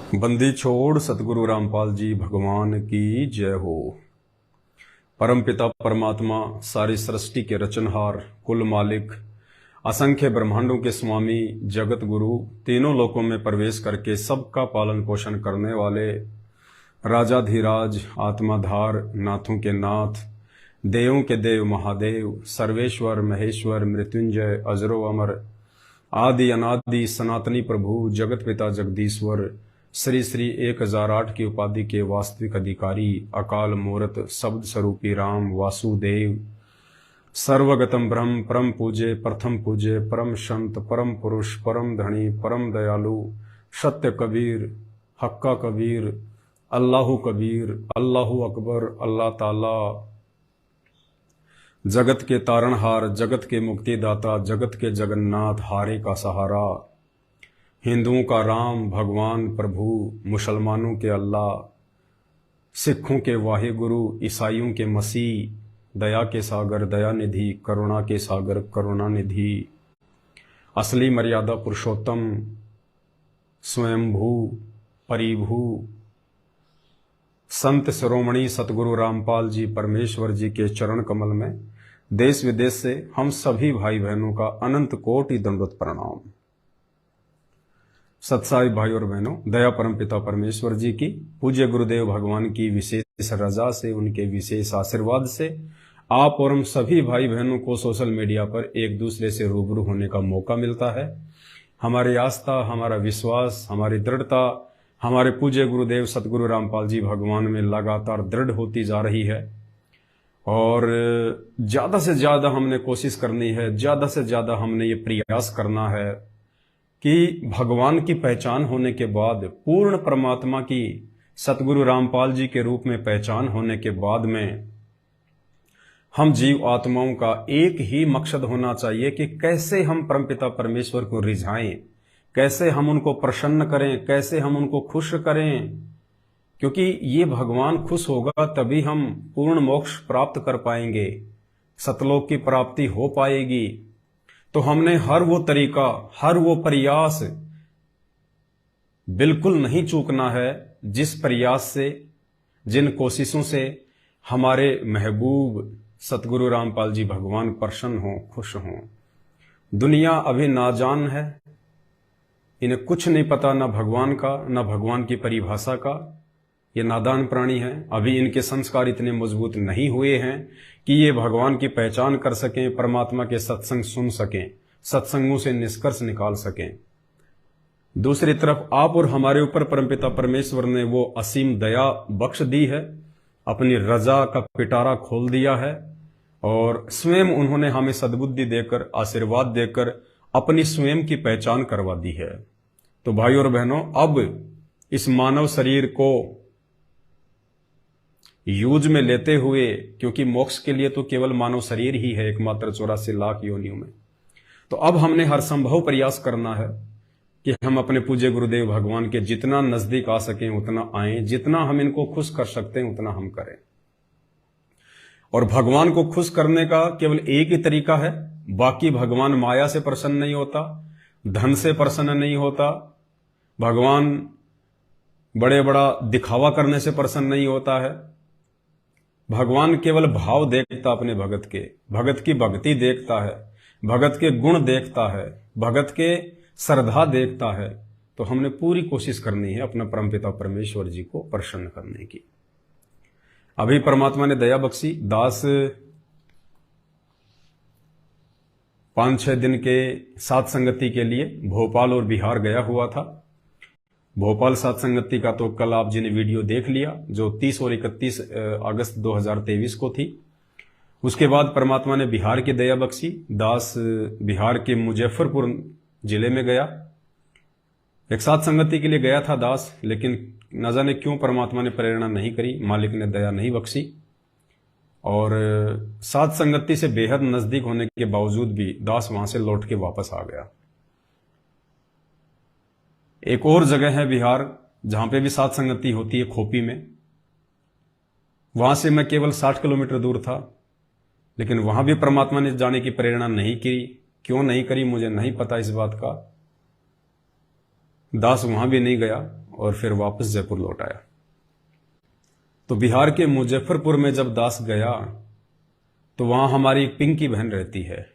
बंदी छोड़ सतगुरु रामपाल जी भगवान की जय हो। परमपिता परमात्मा, सारी सृष्टि के रचनहार, कुल मालिक, असंख्य ब्रह्मांडों के स्वामी, जगत गुरु, तीनों लोकों में प्रवेश करके सबका पालन पोषण करने वाले राजाधिराज, आत्माधार, नाथों के नाथ, देवों के देव महादेव, सर्वेश्वर महेश्वर, मृत्युंजय, अजरो अमर, आदि अनादि सनातनी प्रभु, जगत पिता जगदीश्वर, श्री श्री 1008 की उपाधि के वास्तविक अधिकारी, अकाल मूर्त, शब्द स्वरूपी राम वासुदेव, सर्वगतम ब्रह्म, परम पूजे, प्रथम पूजे, परम संत, परम पुरुष, परम धनी, परम दयालु, सत्य कबीर, हक्का कबीर, अल्लाहु कबीर, अल्लाहु अकबर, अल्लाह ताला, जगत के तारणहार, जगत के मुक्तिदाता, जगत के जगन्नाथ, हारे का सहारा, हिंदुओं का राम भगवान प्रभु, मुसलमानों के अल्लाह, सिखों के वाहिगुरु, ईसाइयों के मसीह, दया के सागर दया निधि, करुणा के सागर करुणा निधि, असली मर्यादा पुरुषोत्तम, स्वयंभू परिभू, संत शिरोमणि सतगुरु रामपाल जी परमेश्वर जी के चरण कमल में देश विदेश से हम सभी भाई बहनों का अनंत कोटि दंडवत प्रणाम। सत्साई भाई और बहनों, दया परम पिता परमेश्वर जी की, पूज्य गुरुदेव भगवान की विशेष रजा से, उनके विशेष आशीर्वाद से आप और हम सभी भाई बहनों को सोशल मीडिया पर एक दूसरे से रूबरू होने का मौका मिलता है। हमारी आस्था, हमारा विश्वास, हमारी दृढ़ता हमारे पूज्य गुरुदेव सतगुरु रामपाल जी भगवान में लगातार दृढ़ होती जा रही है और ज्यादा से ज्यादा हमने कोशिश करनी है, ज्यादा से ज्यादा हमने ये प्रयास करना है कि भगवान की पहचान होने के बाद, पूर्ण परमात्मा की सतगुरु रामपाल जी के रूप में पहचान होने के बाद में हम जीव आत्माओं का एक ही मकसद होना चाहिए कि कैसे हम परमपिता परमेश्वर को रिझाएं, कैसे हम उनको प्रसन्न करें, कैसे हम उनको खुश करें, क्योंकि ये भगवान खुश होगा तभी हम पूर्ण मोक्ष प्राप्त कर पाएंगे, सतलोक की प्राप्ति हो पाएगी। तो हमने हर वो तरीका, हर वो प्रयास बिल्कुल नहीं चूकना है जिस प्रयास से, जिन कोशिशों से हमारे महबूब सतगुरु रामपाल जी भगवान प्रसन्न हों, खुश हों। दुनिया अभी नाजान है, इन्हें कुछ नहीं पता, ना भगवान का, ना भगवान की परिभाषा का। ये नादान प्राणी हैं, अभी इनके संस्कार इतने मजबूत नहीं हुए हैं कि ये भगवान की पहचान कर सकें, परमात्मा के सत्संग सुन सकें, सत्संगों से निष्कर्ष निकाल सकें। दूसरी तरफ आप और हमारे ऊपर परमपिता परमेश्वर ने वो असीम दया बख्श दी है, अपनी रजा का पिटारा खोल दिया है और स्वयं उन्होंने हमें सद्बुद्धि देकर, आशीर्वाद देकर अपनी स्वयं की पहचान करवा दी है। तो भाई और बहनों, अब इस मानव शरीर को यूज में लेते हुए, क्योंकि मोक्ष के लिए तो केवल मानव शरीर ही है एकमात्र 84 लाख योनियों में, तो अब हमने हर संभव प्रयास करना है कि हम अपने पूज्य गुरुदेव भगवान के जितना नजदीक आ सकें उतना आएं, जितना हम इनको खुश कर सकते हैं उतना हम करें। और भगवान को खुश करने का केवल एक ही तरीका है, बाकी भगवान माया से प्रसन्न नहीं होता, धन से प्रसन्न नहीं होता, भगवान बड़े बड़ा दिखावा करने से प्रसन्न नहीं होता है। भगवान केवल भाव देखता अपने भगत के, भगत की भक्ति देखता है, भगत के गुण देखता है, भगत के श्रद्धा देखता है। तो हमने पूरी कोशिश करनी है अपना परमपिता परमेश्वर जी को प्रसन्न करने की। अभी परमात्मा ने दया बख्शी, दास 5-6 दिन के साथ संगति के लिए भोपाल और बिहार गया हुआ था। भोपाल साथ संगति का तो कल आप जी ने वीडियो देख लिया, जो 30 और 31 अगस्त 2023 को थी। उसके बाद परमात्मा ने बिहार की दया बख्शी, दास बिहार के मुजफ्फरपुर जिले में गया। एक साथ संगति के लिए गया था दास, लेकिन न जाने क्यों परमात्मा ने प्रेरणा नहीं करी, मालिक ने दया नहीं बख्शी और साथ संगति से बेहद नजदीक होने के बावजूद भी दास वहां से लौट के वापस आ गया। एक और जगह है बिहार जहां पे भी साथ संगति होती है, खोपी में। वहां से मैं केवल 60 किलोमीटर दूर था, लेकिन वहां भी परमात्मा ने जाने की प्रेरणा नहीं की। क्यों नहीं करी मुझे नहीं पता इस बात का। दास वहां भी नहीं गया और फिर वापस जयपुर लौट आया। तो बिहार के मुजफ्फरपुर में जब दास गया तो वहां हमारी एक पिंकी बहन रहती है।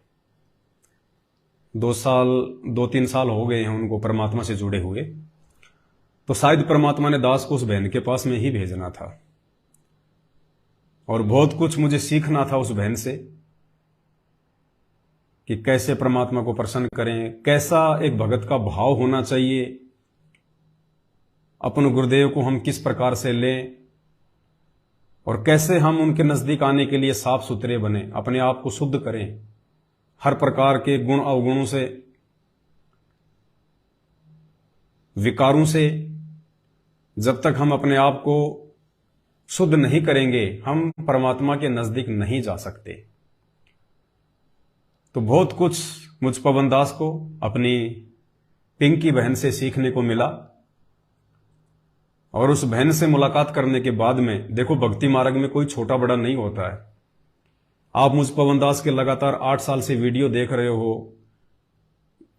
2-3 साल हो गए हैं उनको परमात्मा से जुड़े हुए। तो शायद परमात्मा ने दास को उस बहन के पास में ही भेजना था और बहुत कुछ मुझे सीखना था उस बहन से कि कैसे परमात्मा को प्रसन्न करें, कैसा एक भगत का भाव होना चाहिए, अपने गुरुदेव को हम किस प्रकार से लें और कैसे हम उनके नजदीक आने के लिए साफ सुथरे बने, अपने आप को शुद्ध करें हर प्रकार के गुण अवगुणों से, विकारों से। जब तक हम अपने आप को शुद्ध नहीं करेंगे हम परमात्मा के नजदीक नहीं जा सकते। तो बहुत कुछ मुझ पवन दास को अपनी पिंकी बहन से सीखने को मिला। और उस बहन से मुलाकात करने के बाद में, देखो भक्ति मार्ग में कोई छोटा बड़ा नहीं होता है। आप मुझ पवन दास के लगातार 8 साल से वीडियो देख रहे हो,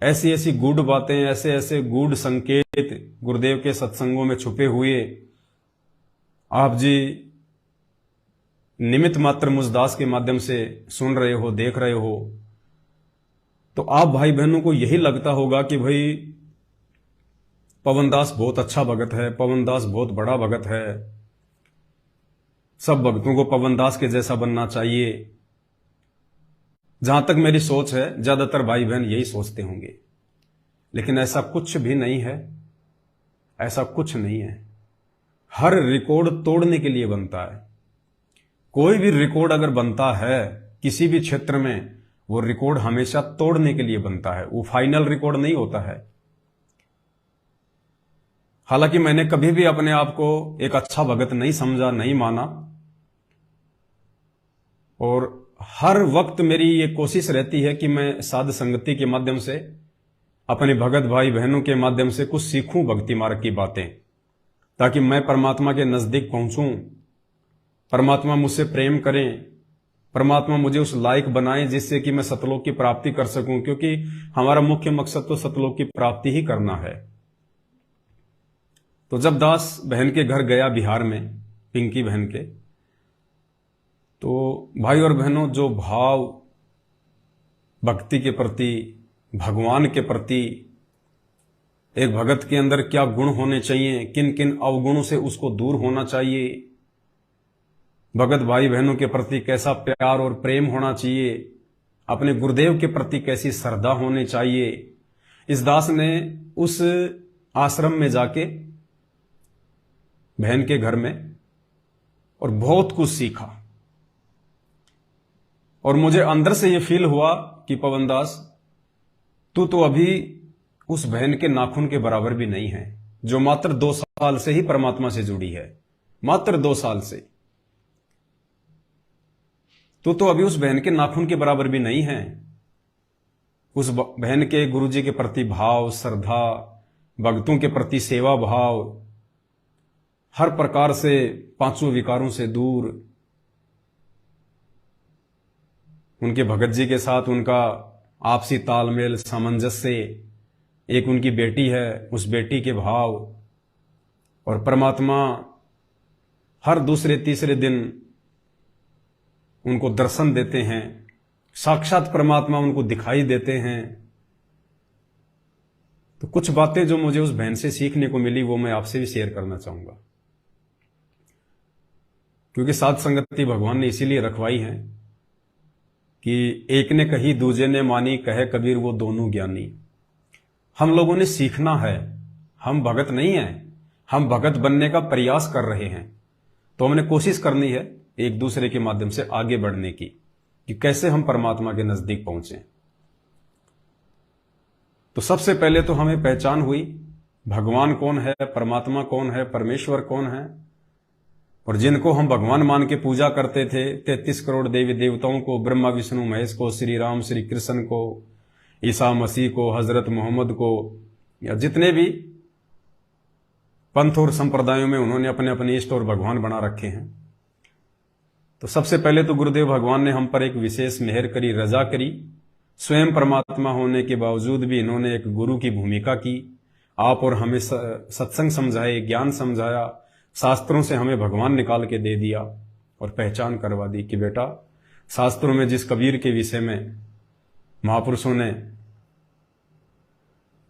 ऐसी ऐसी गूढ़ बातें, ऐसे ऐसे गूढ़ संकेत गुरुदेव के सत्संगों में छुपे हुए आप जी निमित्त मात्र मुझ दास के माध्यम से सुन रहे हो, देख रहे हो। तो आप भाई बहनों को यही लगता होगा कि भाई पवन दास बहुत अच्छा भगत है, पवन दास बहुत बड़ा भगत है, सब भक्तों को पवन दास के जैसा बनना चाहिए। जहां तक मेरी सोच है ज्यादातर भाई बहन यही सोचते होंगे, लेकिन ऐसा कुछ भी नहीं है, ऐसा कुछ नहीं है। हर रिकॉर्ड तोड़ने के लिए बनता है। कोई भी रिकॉर्ड अगर बनता है किसी भी क्षेत्र में, वो रिकॉर्ड हमेशा तोड़ने के लिए बनता है, वो फाइनल रिकॉर्ड नहीं होता है। हालांकि मैंने कभी भी अपने आप को एक अच्छा भगत नहीं समझा, नहीं माना, और हर वक्त मेरी ये कोशिश रहती है कि मैं साध संगति के माध्यम से अपने भगत भाई बहनों के माध्यम से कुछ सीखूं भक्ति मार्ग की बातें, ताकि मैं परमात्मा के नजदीक पहुंचूं, परमात्मा मुझसे प्रेम करें, परमात्मा मुझे उस लायक बनाए जिससे कि मैं सतलोक की प्राप्ति कर सकूं, क्योंकि हमारा मुख्य मकसद तो सतलोक की प्राप्ति ही करना है। तो जब दास बहन के घर गया बिहार में, पिंकी बहन के, तो भाई और बहनों जो भाव भक्ति के प्रति, भगवान के प्रति, एक भगत के अंदर क्या गुण होने चाहिए, किन किन अवगुणों से उसको दूर होना चाहिए, भगत भाई बहनों के प्रति कैसा प्यार और प्रेम होना चाहिए, अपने गुरुदेव के प्रति कैसी श्रद्धा होनी चाहिए, इस दास ने उस आश्रम में जाके बहन के घर में और बहुत कुछ सीखा। और मुझे अंदर से यह फील हुआ कि पवन दास तू तो अभी उस बहन के नाखून के बराबर भी नहीं है, जो मात्र 2 साल से ही परमात्मा से जुड़ी है, मात्र 2 साल से। तो अभी उस बहन के नाखून के बराबर भी नहीं है। उस बहन के गुरुजी के प्रति भाव, श्रद्धा, भक्तों के प्रति सेवा भाव, हर प्रकार से 5 विकारों से दूर, उनके भगत जी के साथ उनका आपसी तालमेल, सामंजस्य, एक उनकी बेटी है, उस बेटी के भाव, और परमात्मा हर दूसरे तीसरे दिन उनको दर्शन देते हैं, साक्षात परमात्मा उनको दिखाई देते हैं। तो कुछ बातें जो मुझे उस बहन से सीखने को मिली वो मैं आपसे भी शेयर करना चाहूंगा, क्योंकि साध संगति भगवान ने इसीलिए रखवाई है कि एक ने कही दूजे ने मानी, कहे कबीर वो दोनों ज्ञानी। हम लोगों ने सीखना है, हम भगत नहीं हैं, हम भगत बनने का प्रयास कर रहे हैं। तो हमने कोशिश करनी है एक दूसरे के माध्यम से आगे बढ़ने की, कि कैसे हम परमात्मा के नजदीक पहुंचे। तो सबसे पहले तो हमें पहचान हुई भगवान कौन है, परमात्मा कौन है, परमेश्वर कौन है। और जिनको हम भगवान मान के पूजा करते थे, 33 करोड़ देवी देवताओं को, ब्रह्मा विष्णु महेश को, श्री राम श्री कृष्ण को, ईसा मसीह को, हजरत मोहम्मद को, या जितने भी पंथ और संप्रदायों में उन्होंने अपने अपने इष्ट और भगवान बना रखे हैं। तो सबसे पहले तो गुरुदेव भगवान ने हम पर एक विशेष मेहर करी, रजा करी। स्वयं परमात्मा होने के बावजूद भी इन्होंने एक गुरु की भूमिका की, आप और हमें सत्संग समझाए, ज्ञान समझाया, शास्त्रों से हमें भगवान निकाल के दे दिया और पहचान करवा दी कि बेटा शास्त्रों में जिस कबीर के विषय में महापुरुषों ने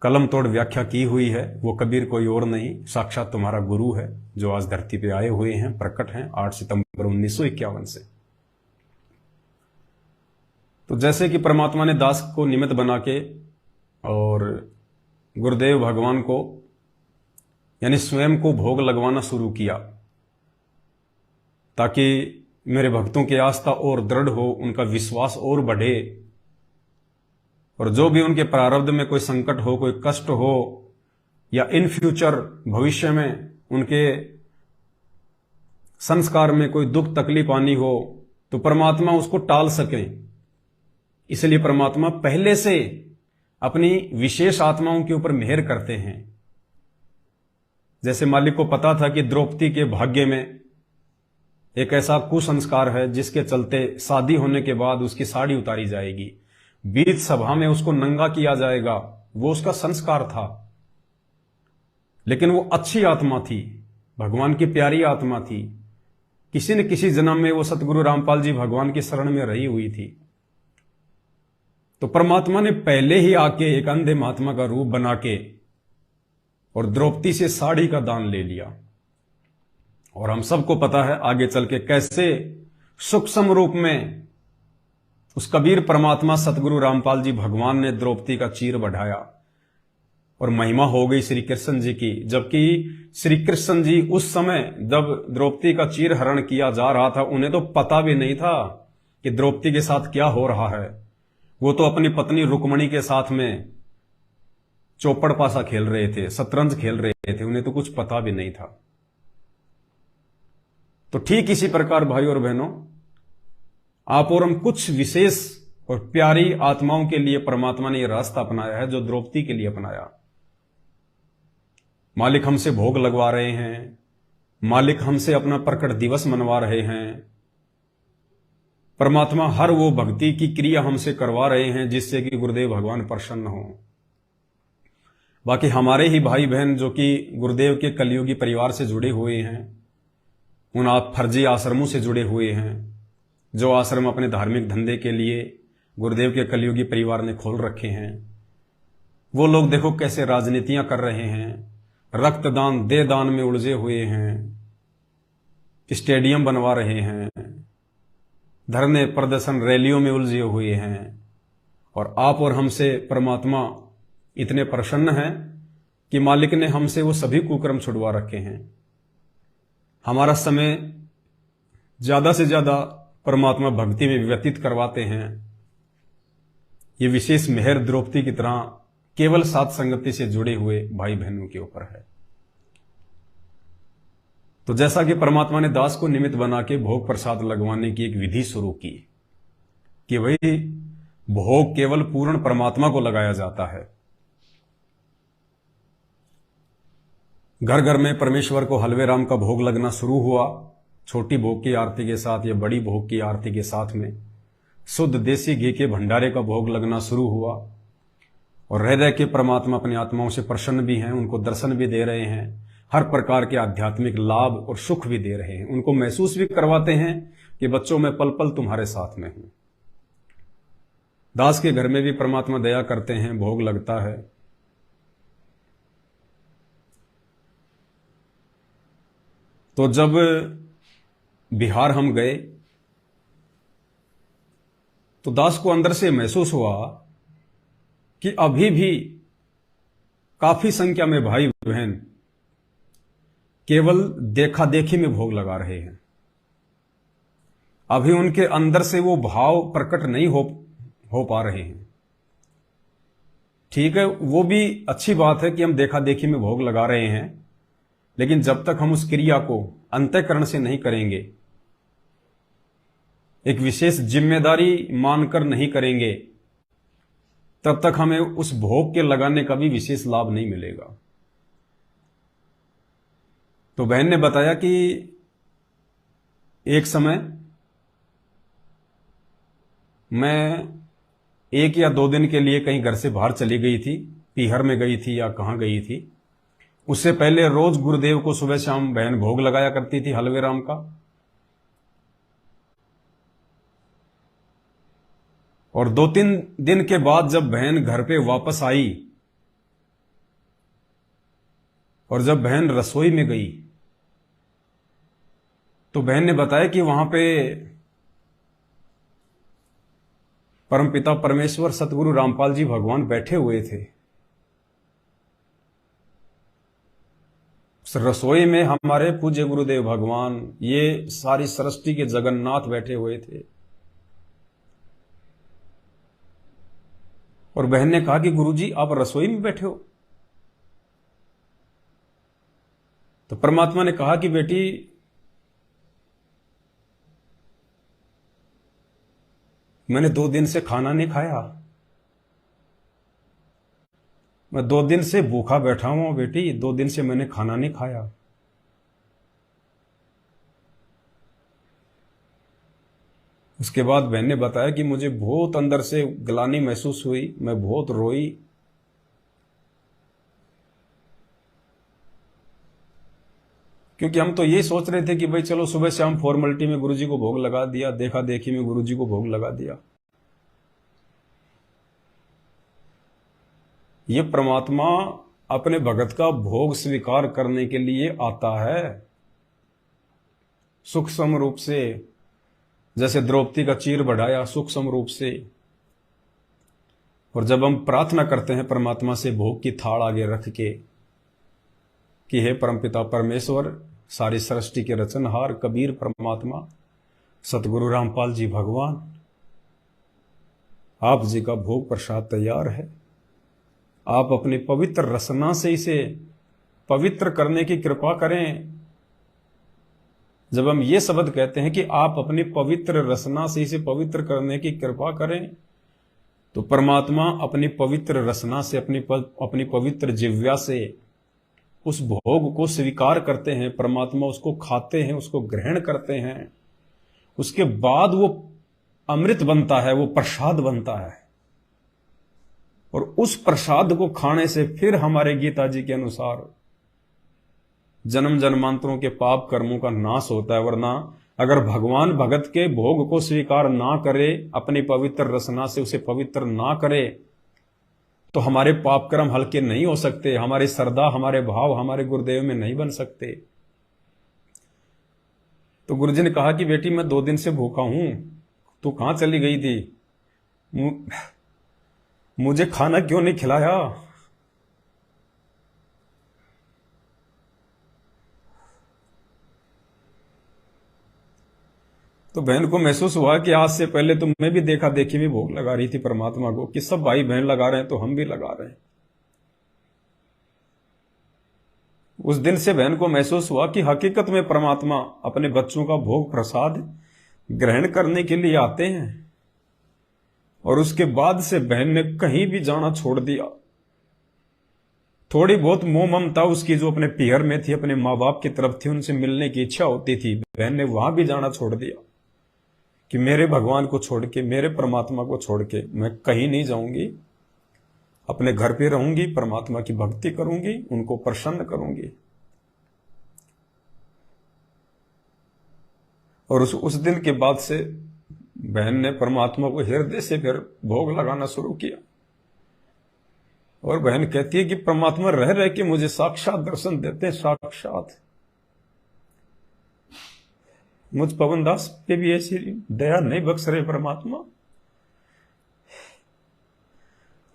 कलम तोड़ व्याख्या की हुई है वो कबीर कोई और नहीं, साक्षात तुम्हारा गुरु है जो आज धरती पे आए हुए हैं, प्रकट हैं 8 सितंबर 1951 से। तो जैसे कि परमात्मा ने दास को निमित्त बना के और गुरुदेव भगवान को यानी स्वयं को भोग लगवाना शुरू किया ताकि मेरे भक्तों की आस्था और दृढ़ हो, उनका विश्वास और बढ़े, और जो भी उनके प्रारब्ध में कोई संकट हो, कोई कष्ट हो, या इन फ्यूचर भविष्य में उनके संस्कार में कोई दुख तकलीफ आनी हो तो परमात्मा उसको टाल सके। इसलिए परमात्मा पहले से अपनी विशेष आत्माओं के ऊपर मेहर करते हैं। जैसे मालिक को पता था कि द्रौपदी के भाग्य में एक ऐसा कुसंस्कार है जिसके चलते शादी होने के बाद उसकी साड़ी उतारी जाएगी, बीच सभा में उसको नंगा किया जाएगा, वो उसका संस्कार था। लेकिन वो अच्छी आत्मा थी, भगवान की प्यारी आत्मा थी, किसी न किसी जन्म में वो सतगुरु रामपाल जी भगवान की शरण में रही हुई थी। तो परमात्मा ने पहले ही आके एक अंधे महात्मा का रूप बना के और द्रौपदी से साड़ी का दान ले लिया। और हम सबको पता है आगे चल के कैसे सूक्ष्म रूप में उस कबीर परमात्मा सतगुरु रामपाल जी भगवान ने द्रौपदी का चीर बढ़ाया और महिमा हो गई श्री कृष्ण जी की। जबकि श्री कृष्ण जी उस समय जब द्रौपदी का चीर हरण किया जा रहा था उन्हें तो पता भी नहीं था कि द्रौपदी के साथ क्या हो रहा है। वो तो अपनी पत्नी रुक्मणी के साथ में चौपड़ पासा खेल रहे थे, शतरंज खेल रहे थे, उन्हें तो कुछ पता भी नहीं था। तो ठीक इसी प्रकार भाई और बहनों, आप और हम कुछ विशेष और प्यारी आत्माओं के लिए परमात्मा ने यह रास्ता अपनाया है जो द्रौपदी के लिए अपनाया। मालिक हमसे भोग लगवा रहे हैं, मालिक हमसे अपना प्रकट दिवस मनवा रहे हैं, परमात्मा हर वो भक्ति की क्रिया हमसे करवा रहे हैं जिससे कि गुरुदेव भगवान प्रसन्न हो। बाकी हमारे ही भाई बहन जो कि गुरुदेव के कलयुगी परिवार से जुड़े हुए हैं, उन आप फर्जी आश्रमों से जुड़े हुए हैं, जो आश्रम अपने धार्मिक धंधे के लिए गुरुदेव के कलयुगी परिवार ने खोल रखे हैं, वो लोग देखो कैसे राजनीतियां कर रहे हैं, रक्तदान देहदान में उलझे हुए हैं, स्टेडियम बनवा रहे हैं, धरने प्रदर्शन रैलियों में उलझे हुए हैं। और आप और हमसे परमात्मा इतने प्रसन्न हैं कि मालिक ने हमसे वो सभी कुकर्म छुड़वा रखे हैं। हमारा समय ज्यादा से ज्यादा परमात्मा भक्ति में व्यतीत करवाते हैं। ये विशेष मेहर द्रौपदी की तरह केवल साथ संगति से जुड़े हुए भाई बहनों के ऊपर है। तो जैसा कि परमात्मा ने दास को निमित्त बना के भोग प्रसाद लगवाने की एक विधि शुरू की कि वही भोग केवल पूर्ण परमात्मा को लगाया जाता है। घर घर में परमेश्वर को हलवे राम का भोग लगना शुरू हुआ, छोटी भोग की आरती के साथ या बड़ी भोग की आरती के साथ में शुद्ध देसी घी के भंडारे का भोग लगना शुरू हुआ। और हृदय के परमात्मा अपनी आत्माओं से प्रसन्न भी हैं, उनको दर्शन भी दे रहे हैं, हर प्रकार के आध्यात्मिक लाभ और सुख भी दे रहे हैं, उनको महसूस भी करवाते हैं कि बच्चों मैं पल पल तुम्हारे साथ में हूं। दास के घर में भी परमात्मा दया करते हैं, भोग लगता है। तो जब बिहार हम गए तो दास को अंदर से महसूस हुआ कि अभी भी काफी संख्या में भाई बहन केवल देखा देखी में भोग लगा रहे हैं। अभी उनके अंदर से वो भाव प्रकट नहीं हो पा रहे हैं। ठीक है, वो भी अच्छी बात है कि हम देखा देखी में भोग लगा रहे हैं, लेकिन जब तक हम उस क्रिया को अंतःकरण से नहीं करेंगे, एक विशेष जिम्मेदारी मानकर नहीं करेंगे, तब तक हमें उस भोग के लगाने का भी विशेष लाभ नहीं मिलेगा। तो बहन ने बताया कि एक समय मैं 1 या 2 दिन के लिए कहीं घर से बाहर चली गई थी, पीहर में गई थी या कहां गई थी, उससे पहले रोज गुरुदेव को सुबह शाम बहन भोग लगाया करती थी हलवे राम का। और 2-3 दिन के बाद जब बहन घर पे वापस आई और जब बहन रसोई में गई तो बहन ने बताया कि वहां पे परमपिता परमेश्वर सतगुरु रामपाल जी भगवान बैठे हुए थे। उस रसोई में हमारे पूज्य गुरुदेव भगवान, ये सारी सृष्टि के जगन्नाथ बैठे हुए थे। और बहन ने कहा कि गुरुजी आप रसोई में बैठे हो। तो परमात्मा ने कहा कि बेटी, मैंने 2 दिन से खाना नहीं खाया, मैं 2 दिन से भूखा बैठा हूं बेटी, 2 दिन से मैंने खाना नहीं खाया। उसके बाद बहन ने बताया कि मुझे बहुत अंदर से ग्लानि महसूस हुई, मैं बहुत रोई। क्योंकि हम तो ये सोच रहे थे कि भाई चलो सुबह शाम फॉर्मेलिटी में गुरुजी को भोग लगा दिया, देखा देखी में गुरुजी को भोग लगा दिया। ये परमात्मा अपने भगत का भोग स्वीकार करने के लिए आता है सूक्ष्म रूप से, जैसे द्रौपदी का चीर बढ़ाया सूक्ष्म रूप से। और जब हम प्रार्थना करते हैं परमात्मा से भोग की थाल आगे रख के कि हे परमपिता परमेश्वर, सारी सृष्टि के रचनहार कबीर परमात्मा सतगुरु रामपाल जी भगवान, आप जी का भोग प्रसाद तैयार है, आप अपनी पवित्र रसना से इसे पवित्र करने की कृपा करें। जब हम ये शब्द कहते हैं कि आप अपनी पवित्र रसना से इसे पवित्र करने की कृपा करें, तो परमात्मा अपनी पवित्र रसना से, अपनी पवित्र जिह्वा से उस भोग को स्वीकार करते हैं। परमात्मा उसको खाते हैं, उसको ग्रहण करते हैं। उसके बाद वो अमृत बनता है, वो प्रसाद बनता है। और उस प्रसाद को खाने से फिर हमारे गीता जी के अनुसार जन्म जन्मांतरों के पाप कर्मों का नाश होता है। वरना अगर भगवान भगत के भोग को स्वीकार ना करे, अपनी पवित्र रसना से उसे पवित्र ना करे, तो हमारे पाप कर्म हल्के नहीं हो सकते, हमारी श्रद्धा, हमारे भाव हमारे गुरुदेव में नहीं बन सकते। तो गुरुजी ने कहा कि बेटी मैं 2 दिन से भूखा हूं, तू कहां चली गई थी, मुझे खाना क्यों नहीं खिलाया। तो बहन को महसूस हुआ कि आज से पहले तो मैं भी देखा देखी में भोग लगा रही थी परमात्मा को, कि सब भाई बहन लगा रहे हैं तो हम भी लगा रहे हैं। उस दिन से बहन को महसूस हुआ कि हकीकत में परमात्मा अपने बच्चों का भोग प्रसाद ग्रहण करने के लिए आते हैं। और उसके बाद से बहन ने कहीं भी जाना छोड़ दिया। थोड़ी बहुत मोह ममता उसकी जो अपने पियर में थी, अपने माँ बाप की तरफ थी, उनसे मिलने की इच्छा होती थी, बहन ने वहां भी जाना छोड़ दिया कि मेरे भगवान को छोड़ के, मेरे परमात्मा को छोड़ के मैं कहीं नहीं जाऊंगी, अपने घर पे रहूंगी, परमात्मा की भक्ति करूंगी, उनको प्रसन्न करूंगी। और उस दिन के बाद से बहन ने परमात्मा को हृदय से फिर भोग लगाना शुरू किया। और बहन कहती है कि परमात्मा रह रह के मुझे साक्षात दर्शन देते हैं, साक्षात। मुझ पवनदास पे भी ऐसी दया नहीं बख्श रहे परमात्मा।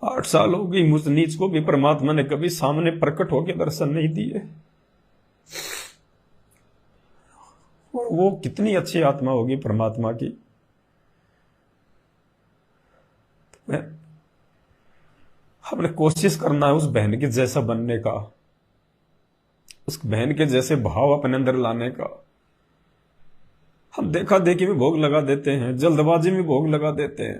8 साल हो गई, मुझ नीच को भी परमात्मा ने कभी सामने प्रकट होकर दर्शन नहीं दिए। और वो कितनी अच्छी आत्मा होगी परमात्मा की। हमने कोशिश करना है उस बहन के जैसा बनने का, उस बहन के जैसे भाव अपने अंदर लाने का। हम देखा देखी में भोग लगा देते हैं, जल्दबाजी में भोग लगा देते हैं,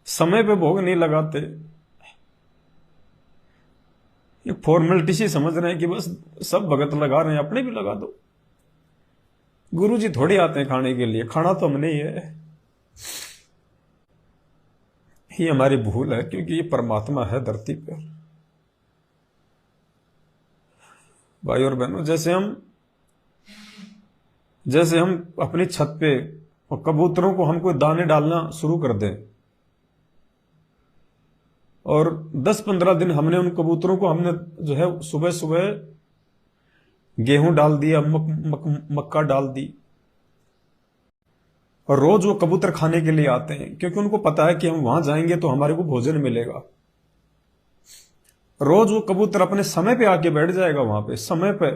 समय पे भोग नहीं लगाते। ये फॉर्मेलिटी सी समझ रहे हैं कि बस सब भगत लगा रहे हैं, अपने भी लगा दो। गुरुजी थोड़ी आते हैं खाने के लिए, खाना तो हमने ही है। ये हमारी भूल है, क्योंकि ये परमात्मा है धरती पर। भाई और बहनों, जैसे हम अपनी छत पे और कबूतरों को हम कोई दाने डालना शुरू कर दें, और 10-15 दिन हमने उन कबूतरों को हमने जो है सुबह सुबह गेहूं डाल दिया, मक्का डाल दी, और रोज वो कबूतर खाने के लिए आते हैं, क्योंकि उनको पता है कि हम वहां जाएंगे तो हमारे को भोजन मिलेगा। रोज वो कबूतर अपने समय पे आके बैठ जाएगा वहां पे, समय पे।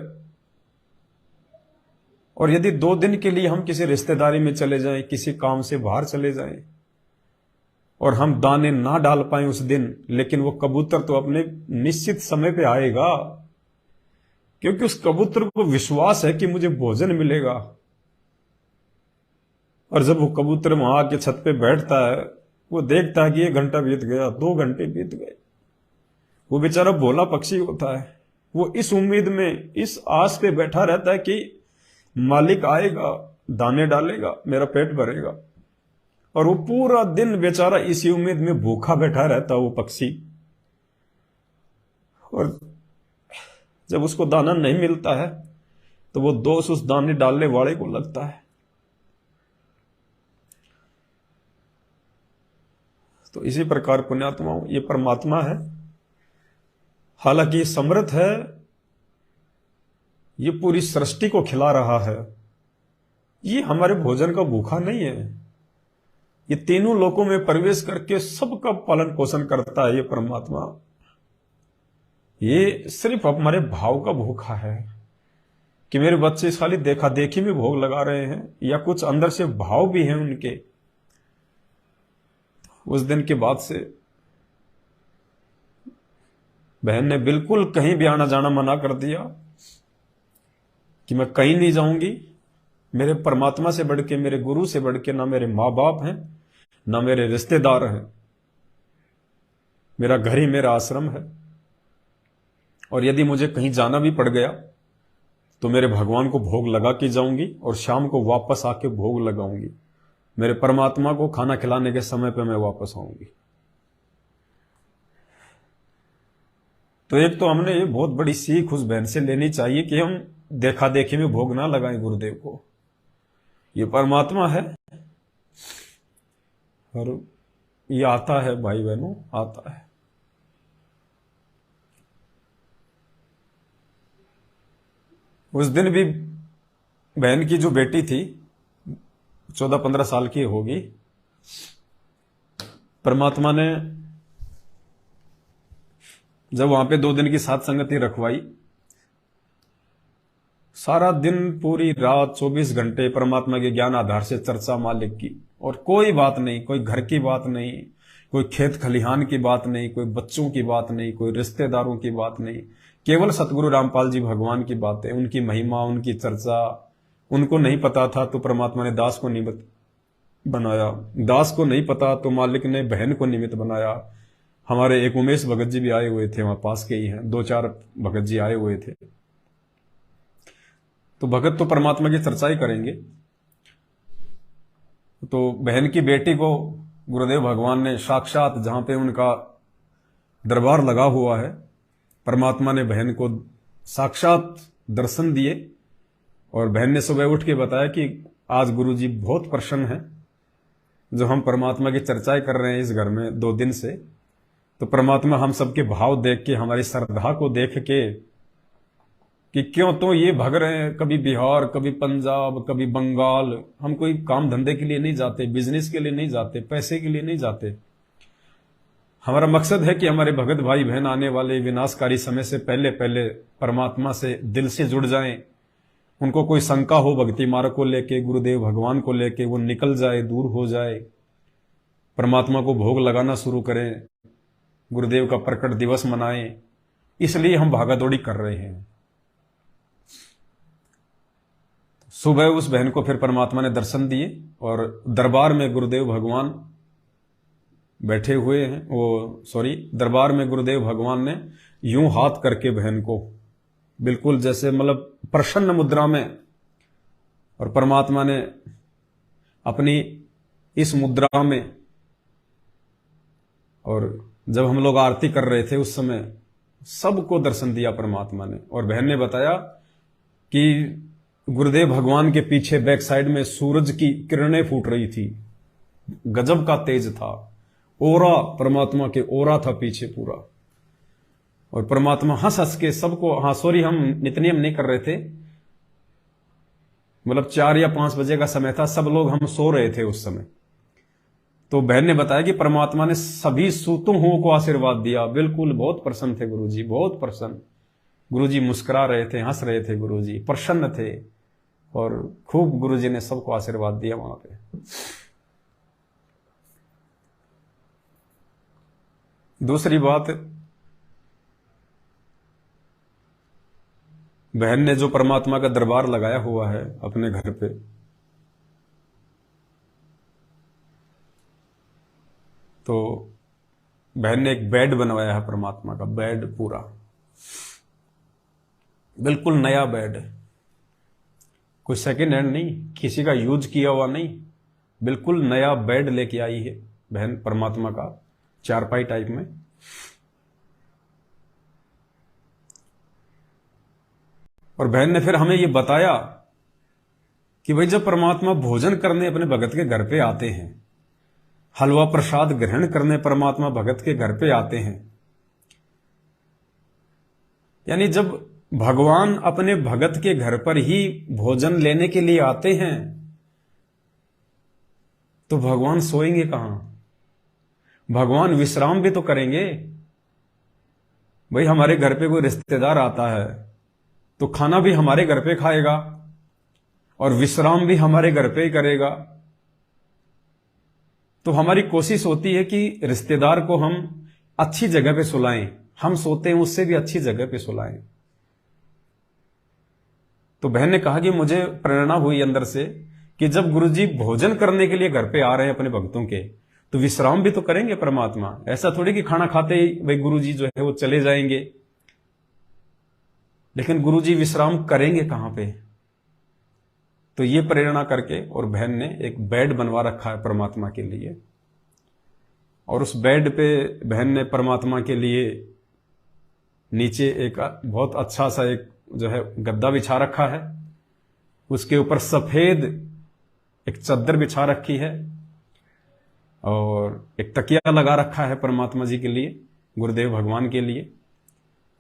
और यदि 2 दिन के लिए हम किसी रिश्तेदारी में चले जाएं, किसी काम से बाहर चले जाएं, और हम दाने ना डाल पाए उस दिन, लेकिन वो कबूतर तो अपने निश्चित समय पे आएगा, क्योंकि उस कबूतर को विश्वास है कि मुझे भोजन मिलेगा। और जब वो कबूतर वहां आके छत पे बैठता है, वो देखता है कि 1 घंटा बीत गया, 2 घंटे बीत गए। वो बेचारा भोला पक्षी होता है, वो इस उम्मीद में, इस आस पे बैठा रहता है कि मालिक आएगा, दाने डालेगा, मेरा पेट भरेगा। और वो पूरा दिन बेचारा इसी उम्मीद में भूखा बैठा रहता है वो पक्षी। और जब उसको दाना नहीं मिलता है तो वो दोष उस दाने डालने वाले को लगता है। तो इसी प्रकार पुण्यात्माओं, ये परमात्मा है, हालांकि समर्थ है, ये पूरी सृष्टि को खिला रहा है, ये हमारे भोजन का भूखा नहीं है। ये तीनों लोकों में प्रवेश करके सबका पालन पोषण करता है ये परमात्मा। ये सिर्फ हमारे भाव का भूखा है कि मेरे बच्चे खाली देखा देखी में भोग लगा रहे हैं, या कुछ अंदर से भाव भी हैं उनके। उस दिन के बाद से बहन ने बिल्कुल कहीं भी आना जाना मना कर दिया कि मैं कहीं नहीं जाऊंगी। मेरे परमात्मा से बढ़ के, मेरे गुरु से बढ़ के ना मेरे माँ बाप हैं, ना मेरे रिश्तेदार हैं। मेरा घर ही मेरा आश्रम है, और यदि मुझे कहीं जाना भी पड़ गया तो मेरे भगवान को भोग लगा के जाऊंगी, और शाम को वापस आके भोग लगाऊंगी। मेरे परमात्मा को खाना खिलाने के समय पे मैं वापस आऊंगी। तो एक तो हमने ये बहुत बड़ी सीख उस बहन से लेनी चाहिए कि हम देखा देखी में भोग ना लगाएं गुरुदेव को। ये परमात्मा है, और ये आता है भाई बहनों, आता है। उस दिन भी बहन की जो बेटी थी, 14-15 साल की होगी, परमात्मा ने जब वहां पे 2 दिन की साथ संगति रखवाई, सारा दिन पूरी रात 24 घंटे परमात्मा के ज्ञान आधार से चर्चा मालिक की, और कोई बात नहीं, कोई घर की बात नहीं, कोई खेत खलिहान की बात नहीं, कोई बच्चों की बात नहीं, कोई रिश्तेदारों की बात नहीं, केवल सतगुरु रामपाल जी भगवान की बातें, उनकी महिमा, उनकी चर्चा। उनको नहीं पता था तो परमात्मा ने दास को निमित्त बनाया, दास को नहीं पता तो मालिक ने बहन को निमित्त बनाया। हमारे एक उमेश भगत जी भी आए हुए थे, वहां पास के ही हैं, 2-4 भगत जी आए हुए थे। तो भगत तो परमात्मा की चर्चा ही करेंगे। तो बहन की बेटी को गुरुदेव भगवान ने साक्षात, जहां पे उनका दरबार लगा हुआ है, परमात्मा ने बहन को साक्षात दर्शन दिए। और बहन ने सुबह उठ के बताया कि आज गुरुजी बहुत प्रसन्न हैं, जो हम परमात्मा की चर्चाएं कर रहे हैं इस घर में 2 दिन से। तो परमात्मा हम सबके भाव देख के, हमारी श्रद्धा को देख के, कि क्यों तो ये भाग रहे हैं, कभी बिहार, कभी पंजाब, कभी बंगाल। हम कोई काम धंधे के लिए नहीं जाते, बिजनेस के लिए नहीं जाते, पैसे के लिए नहीं जाते। हमारा मकसद है कि हमारे भगत भाई बहन आने वाले विनाशकारी समय से पहले पहले परमात्मा से दिल से जुड़ जाएं। उनको कोई शंका हो भक्ति मार्ग को लेके, गुरुदेव भगवान को लेके, वो निकल जाए, दूर हो जाए, परमात्मा को भोग लगाना शुरू करें, गुरुदेव का प्रकट दिवस मनाएं। इसलिए हम भागादौड़ी कर रहे हैं। सुबह उस बहन को फिर परमात्मा ने दर्शन दिए, और दरबार में गुरुदेव भगवान बैठे हुए हैं, दरबार में गुरुदेव भगवान ने यूं हाथ करके बहन को, बिल्कुल जैसे मतलब प्रसन्न मुद्रा में, और परमात्मा ने अपनी इस मुद्रा में, और जब हम लोग आरती कर रहे थे उस समय सबको दर्शन दिया परमात्मा ने। और बहन ने बताया कि गुरुदेव भगवान के पीछे बैक साइड में सूरज की किरणें फूट रही थी, गजब का तेज था, ओरा, परमात्मा के ओरा था पीछे पूरा। और परमात्मा हंस हंस के सबको, हाँ सॉरी, हम नित्यनेम नहीं कर रहे थे, मतलब 4 या 5 बजे का समय था, सब लोग हम सो रहे थे उस समय। तो बहन ने बताया कि परमात्मा ने सभी सूतों को आशीर्वाद दिया। बिल्कुल बहुत प्रसन्न थे गुरुजी, बहुत प्रसन्न। गुरुजी मुस्कुरा रहे थे, हंस रहे थे, गुरुजी प्रसन्न थे, और खूब गुरुजी ने सबको आशीर्वाद दिया वहां पे। दूसरी बात, बहन ने जो परमात्मा का दरबार लगाया हुआ है अपने घर पे, तो बहन ने एक बेड बनवाया है परमात्मा का, बेड पूरा बिल्कुल नया बेड, कोई सेकेंड हैंड नहीं, किसी का यूज किया हुआ नहीं, बिल्कुल नया बेड लेके आई है बहन परमात्मा का, चारपाई टाइप में। और बहन ने फिर हमें ये बताया कि भाई जब परमात्मा भोजन करने अपने भगत के घर पे आते हैं, हलवा प्रसाद ग्रहण करने परमात्मा भगत के घर पे आते हैं, यानी जब भगवान अपने भगत के घर पर ही भोजन लेने के लिए आते हैं, तो भगवान सोएंगे कहां? भगवान विश्राम भी तो करेंगे। भाई हमारे घर पे कोई रिश्तेदार आता है तो खाना भी हमारे घर पे खाएगा और विश्राम भी हमारे घर पे ही करेगा। तो हमारी कोशिश होती है कि रिश्तेदार को हम अच्छी जगह पे सुलाएं, हम सोते हैं उससे भी अच्छी जगह पे सुलाएं। तो बहन ने कहा कि मुझे प्रेरणा हुई अंदर से कि जब गुरुजी भोजन करने के लिए घर पे आ रहे हैं अपने भक्तों के, तो विश्राम भी तो करेंगे परमात्मा। ऐसा थोड़ी कि खाना खाते ही भाई गुरुजी जो है वो चले जाएंगे, लेकिन गुरुजी विश्राम करेंगे कहां पे? तो ये प्रेरणा करके और बहन ने एक बेड बनवा रखा है परमात्मा के लिए, और उस बेड पे बहन ने परमात्मा के लिए नीचे एक बहुत अच्छा सा एक जो है गद्दा बिछा रखा है, उसके ऊपर सफेद एक चादर बिछा रखी है, और एक तकिया लगा रखा है परमात्मा जी के लिए, गुरुदेव भगवान के लिए।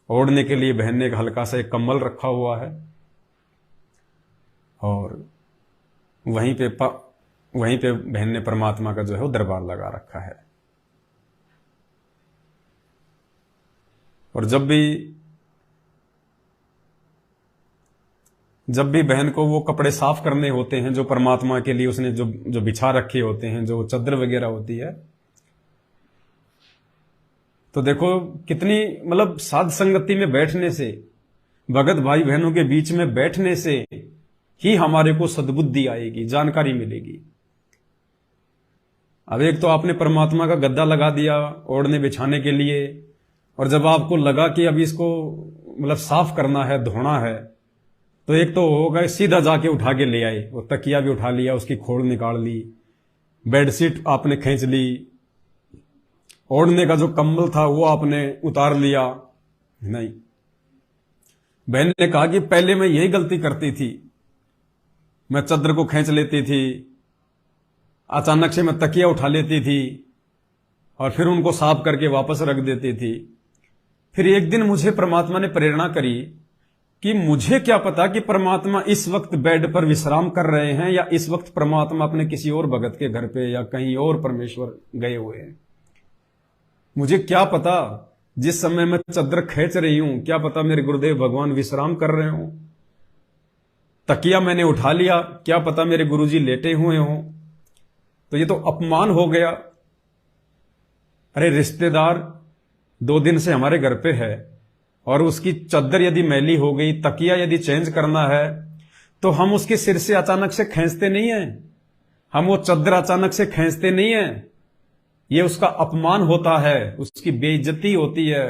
ओढ़ने के लिए बहन ने एक हल्का सा एक कंबल रखा हुआ है, और वहीं पे बहन ने परमात्मा का जो है वो दरबार लगा रखा है। और जब भी बहन को वो कपड़े साफ करने होते हैं जो परमात्मा के लिए उसने जो बिछा रखे होते हैं, जो चादर वगैरह होती है, तो देखो कितनी मतलब साध संगति में बैठने से, भगत भाई बहनों के बीच में बैठने से ही हमारे को सद्बुद्धि आएगी, जानकारी मिलेगी। अब एक तो आपने परमात्मा का गद्दा लगा दिया ओढ़ने बिछाने के लिए, और जब आपको लगा कि अभी इसको मतलब साफ करना है, धोना है, तो एक तो होगा सीधा जाके उठा के ले आए, वो तकिया भी उठा लिया, उसकी खोल निकाल ली, बेडशीट आपने खींच ली, ओढ़ने का जो कंबल था वो आपने उतार लिया। नहीं, बहन ने कहा कि पहले मैं यही गलती करती थी, मैं चादर को खींच लेती थी, अचानक से मैं तकिया उठा लेती थी और फिर उनको साफ करके वापस रख देती थी। फिर एक दिन मुझे परमात्मा ने प्रेरणा करी कि मुझे क्या पता कि परमात्मा इस वक्त बेड पर विश्राम कर रहे हैं या इस वक्त परमात्मा अपने किसी और भगत के घर पे या कहीं और परमेश्वर गए हुए हैं। मुझे क्या पता जिस समय मैं चादर खींच रही हूं, क्या पता मेरे गुरुदेव भगवान विश्राम कर रहे हों। तकिया मैंने उठा लिया, क्या पता मेरे गुरुजी लेटे हुए हों। तो ये तो अपमान हो गया। अरे रिश्तेदार 2 दिन से हमारे घर पे है और उसकी चादर यदि मैली हो गई, तकिया यदि चेंज करना है, तो हम उसके सिर से अचानक से खींचते नहीं है, हम वो चादर अचानक से खींचते नहीं है। ये उसका अपमान होता है, उसकी बेइज्जती होती है।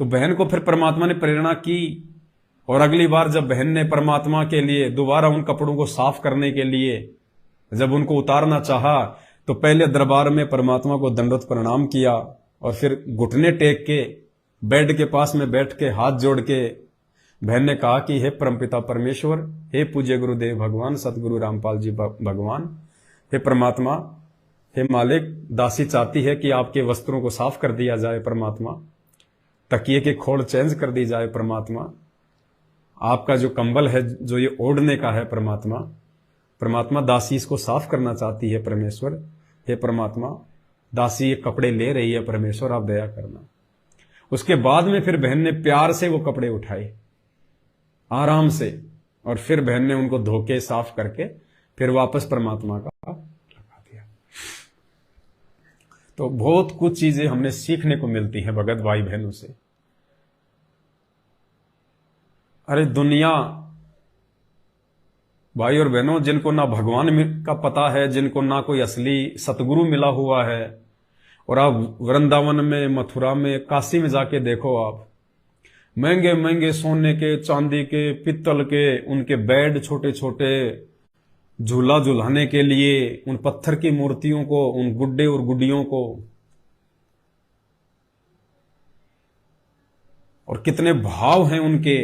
तो बहन को फिर परमात्मा ने प्रेरणा की, और अगली बार जब बहन ने परमात्मा के लिए दोबारा उन कपड़ों को साफ करने के लिए जब उनको उतारना चाहा, तो पहले दरबार में परमात्मा को दंडवत प्रणाम किया और फिर घुटने टेक के बेड के पास में बैठ के हाथ जोड़ के बहन ने कहा कि हे परमपिता परमेश्वर, हे पूज्य गुरुदेव भगवान सतगुरु रामपाल जी भगवान, हे परमात्मा, हे मालिक, दासी चाहती है कि आपके वस्त्रों को साफ कर दिया जाए परमात्मा, तकिए के खोल चेंज कर दी जाए परमात्मा, आपका जो कंबल है जो ये ओढ़ने का है परमात्मा, परमात्मा दासी इसको साफ करना चाहती है परमेश्वर, हे परमात्मा, दासी ये कपड़े ले रही है परमेश्वर, आप दया करना। उसके बाद में फिर बहन ने प्यार से वो कपड़े उठाए आराम से, और फिर बहन ने उनको धोके साफ करके फिर वापस परमात्मा का लगा दिया। तो बहुत कुछ चीजें हमने सीखने को मिलती हैं भगत भाई बहनों से। अरे दुनिया भाई और बहनों, जिनको ना भगवान का पता है, जिनको ना कोई असली सतगुरु मिला हुआ है, और आप वृंदावन में, मथुरा में, काशी में जाके देखो, आप महंगे महंगे सोने के, चांदी के, पित्तल के उनके बेड, छोटे छोटे झूला झुलाने के लिए, उन पत्थर की मूर्तियों को, उन गुड्डे और गुड्डियों को, और कितने भाव हैं उनके,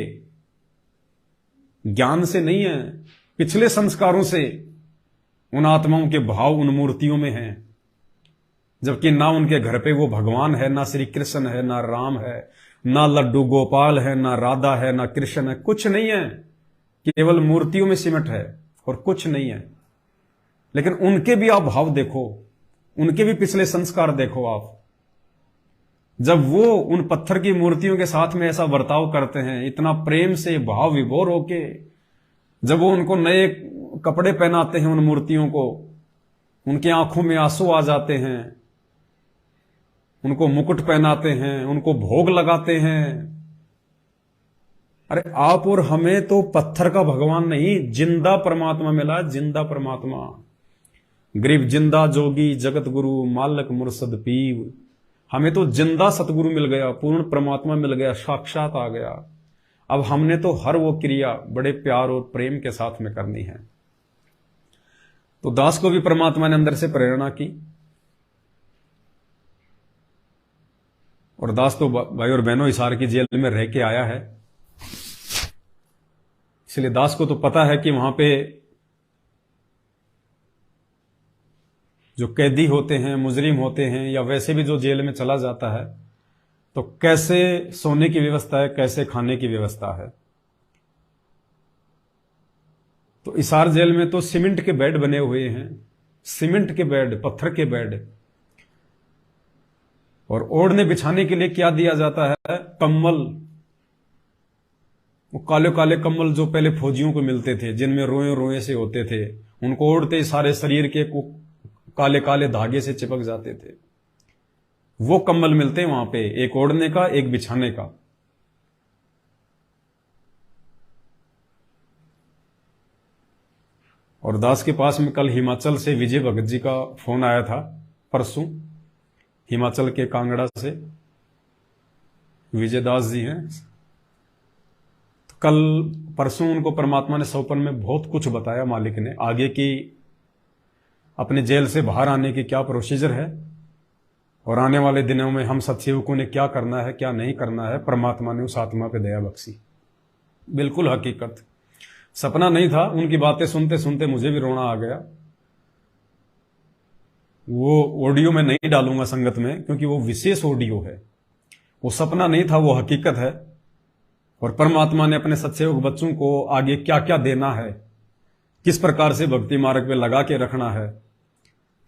ज्ञान से नहीं है, पिछले संस्कारों से उन आत्माओं के भाव उन मूर्तियों में हैं। जबकि ना उनके घर पे वो भगवान है, ना श्री कृष्ण है, ना राम है, ना लड्डू गोपाल है, ना राधा है, ना कृष्ण है, कुछ नहीं है, केवल मूर्तियों में सिमट है और कुछ नहीं है। लेकिन उनके भी आप भाव देखो, उनके भी पिछले संस्कार देखो आप। जब वो उन पत्थर की मूर्तियों के साथ में ऐसा बर्ताव करते हैं, इतना प्रेम से भाव विभोर होके, जब वो उनको नए कपड़े पहनाते हैं उन मूर्तियों को, उनकी आंखों में आंसू आ जाते हैं, उनको मुकुट पहनाते हैं, उनको भोग लगाते हैं। अरे आप और हमें तो पत्थर का भगवान नहीं, जिंदा परमात्मा मिला, जिंदा परमात्मा। गरीब जिंदा जोगी जगत गुरु मालक मुर्शद पीव, हमें तो जिंदा सतगुरु मिल गया, पूर्ण परमात्मा मिल गया, साक्षात आ गया। अब हमने तो हर वो क्रिया बड़े प्यार और प्रेम के साथ में करनी है। तो दास को भी परमात्मा ने अंदर से प्रेरणा की, और दास तो भाई और बहनों हिसार की जेल में रह के आया है, इसलिए दास को तो पता है कि वहां पे जो कैदी होते हैं, मुजरिम होते हैं, या वैसे भी जो जेल में चला जाता है, तो कैसे सोने की व्यवस्था है, कैसे खाने की व्यवस्था है। तो हिसार जेल में तो सीमेंट के बेड बने हुए हैं, सीमेंट के बेड, पत्थर के बेड, और ओढ़ने बिछाने के लिए क्या दिया जाता है, कम्बल। वो काले काले कम्बल जो पहले फौजियों को मिलते थे, जिनमें रोए रोए से होते थे, उनको ओढ़ते ही सारे शरीर के काले काले धागे से चिपक जाते थे। वो कम्बल मिलते हैं वहां पे, एक ओढ़ने का, एक बिछाने का। और दास के पास में कल हिमाचल से विजय भगत जी का फोन आया था, परसों, हिमाचल के कांगड़ा से विजय दास जी हैं। तो कल परसों उनको परमात्मा ने सौपन में बहुत कुछ बताया, मालिक ने, आगे की अपने जेल से बाहर आने की क्या प्रोसीजर है, और आने वाले दिनों में हम सत्सेवकों ने क्या करना है, क्या नहीं करना है। परमात्मा ने उस आत्मा पे दया बख्शी, बिल्कुल हकीकत, सपना नहीं था। उनकी बातें सुनते सुनते मुझे भी रोना आ गया। वो ऑडियो में नहीं डालूंगा संगत में, क्योंकि वो विशेष ऑडियो है, वो सपना नहीं था, वो हकीकत है। और परमात्मा ने अपने सत्सेवक बच्चों को आगे क्या क्या देना है, किस प्रकार से भक्ति मार्ग पे लगा के रखना है,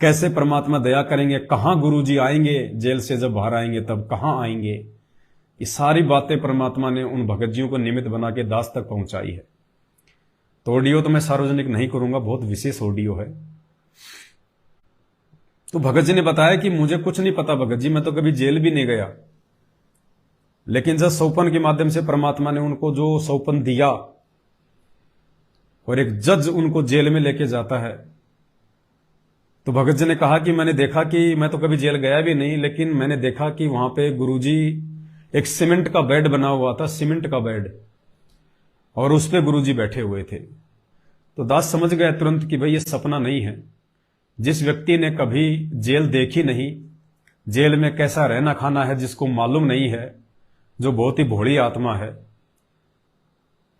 कैसे परमात्मा दया करेंगे, कहां गुरुजी आएंगे, जेल से जब बाहर आएंगे तब कहां आएंगे, ये सारी बातें परमात्मा ने उन भगत जियों को निमित्त बना के दास तक पहुंचाई है। तो ऑडियो तो मैं सार्वजनिक नहीं करूंगा, बहुत विशेष ऑडियो है। तो भगत जी ने बताया कि मुझे कुछ नहीं पता भगत जी, मैं तो कभी जेल भी नहीं गया, लेकिन जब सौपन के माध्यम से परमात्मा ने उनको जो सौपन दिया, और एक जज उनको जेल में लेके जाता है, तो भगत जी ने कहा कि मैंने देखा कि मैं तो कभी जेल गया भी नहीं, लेकिन मैंने देखा कि वहां पे गुरुजी एक सीमेंट का बेड बना हुआ था, सीमेंट का बेड, और उस पे गुरुजी बैठे हुए थे। तो दास समझ गया तुरंत कि भाई ये सपना नहीं है। जिस व्यक्ति ने कभी जेल देखी नहीं, जेल में कैसा रहना खाना है जिसको मालूम नहीं है, जो बहुत ही भोली आत्मा है।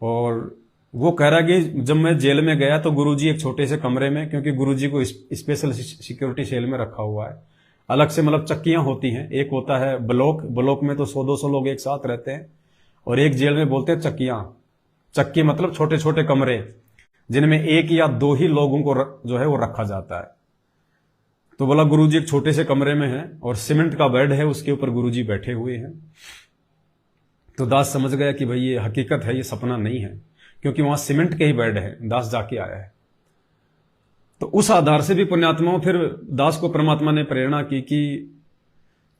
और वो कह रहा कि जब मैं जेल में गया तो गुरुजी एक छोटे से कमरे में, क्योंकि गुरुजी को स्पेशल सिक्योरिटी सेल में रखा हुआ है, अलग से मतलब चक्कियां होती हैं। एक होता है ब्लॉक, ब्लॉक में तो 100-200 लोग एक साथ रहते हैं, और एक जेल में बोलते हैं चक्कियां। चक्की मतलब छोटे छोटे कमरे जिनमें 1 या 2 ही लोगों को जो है वो रखा जाता है। तो बोला गुरुजी एक छोटे से कमरे में है और सीमेंट का बेड है, उसके ऊपर गुरुजी बैठे हुए हैं। तो दास समझ गया कि भाई ये हकीकत है, ये सपना नहीं है, क्योंकि वहां सीमेंट के ही बेड है। दास जाके आया है। तो उस आधार से भी पुण्यात्माओं फिर दास को परमात्मा ने प्रेरणा की कि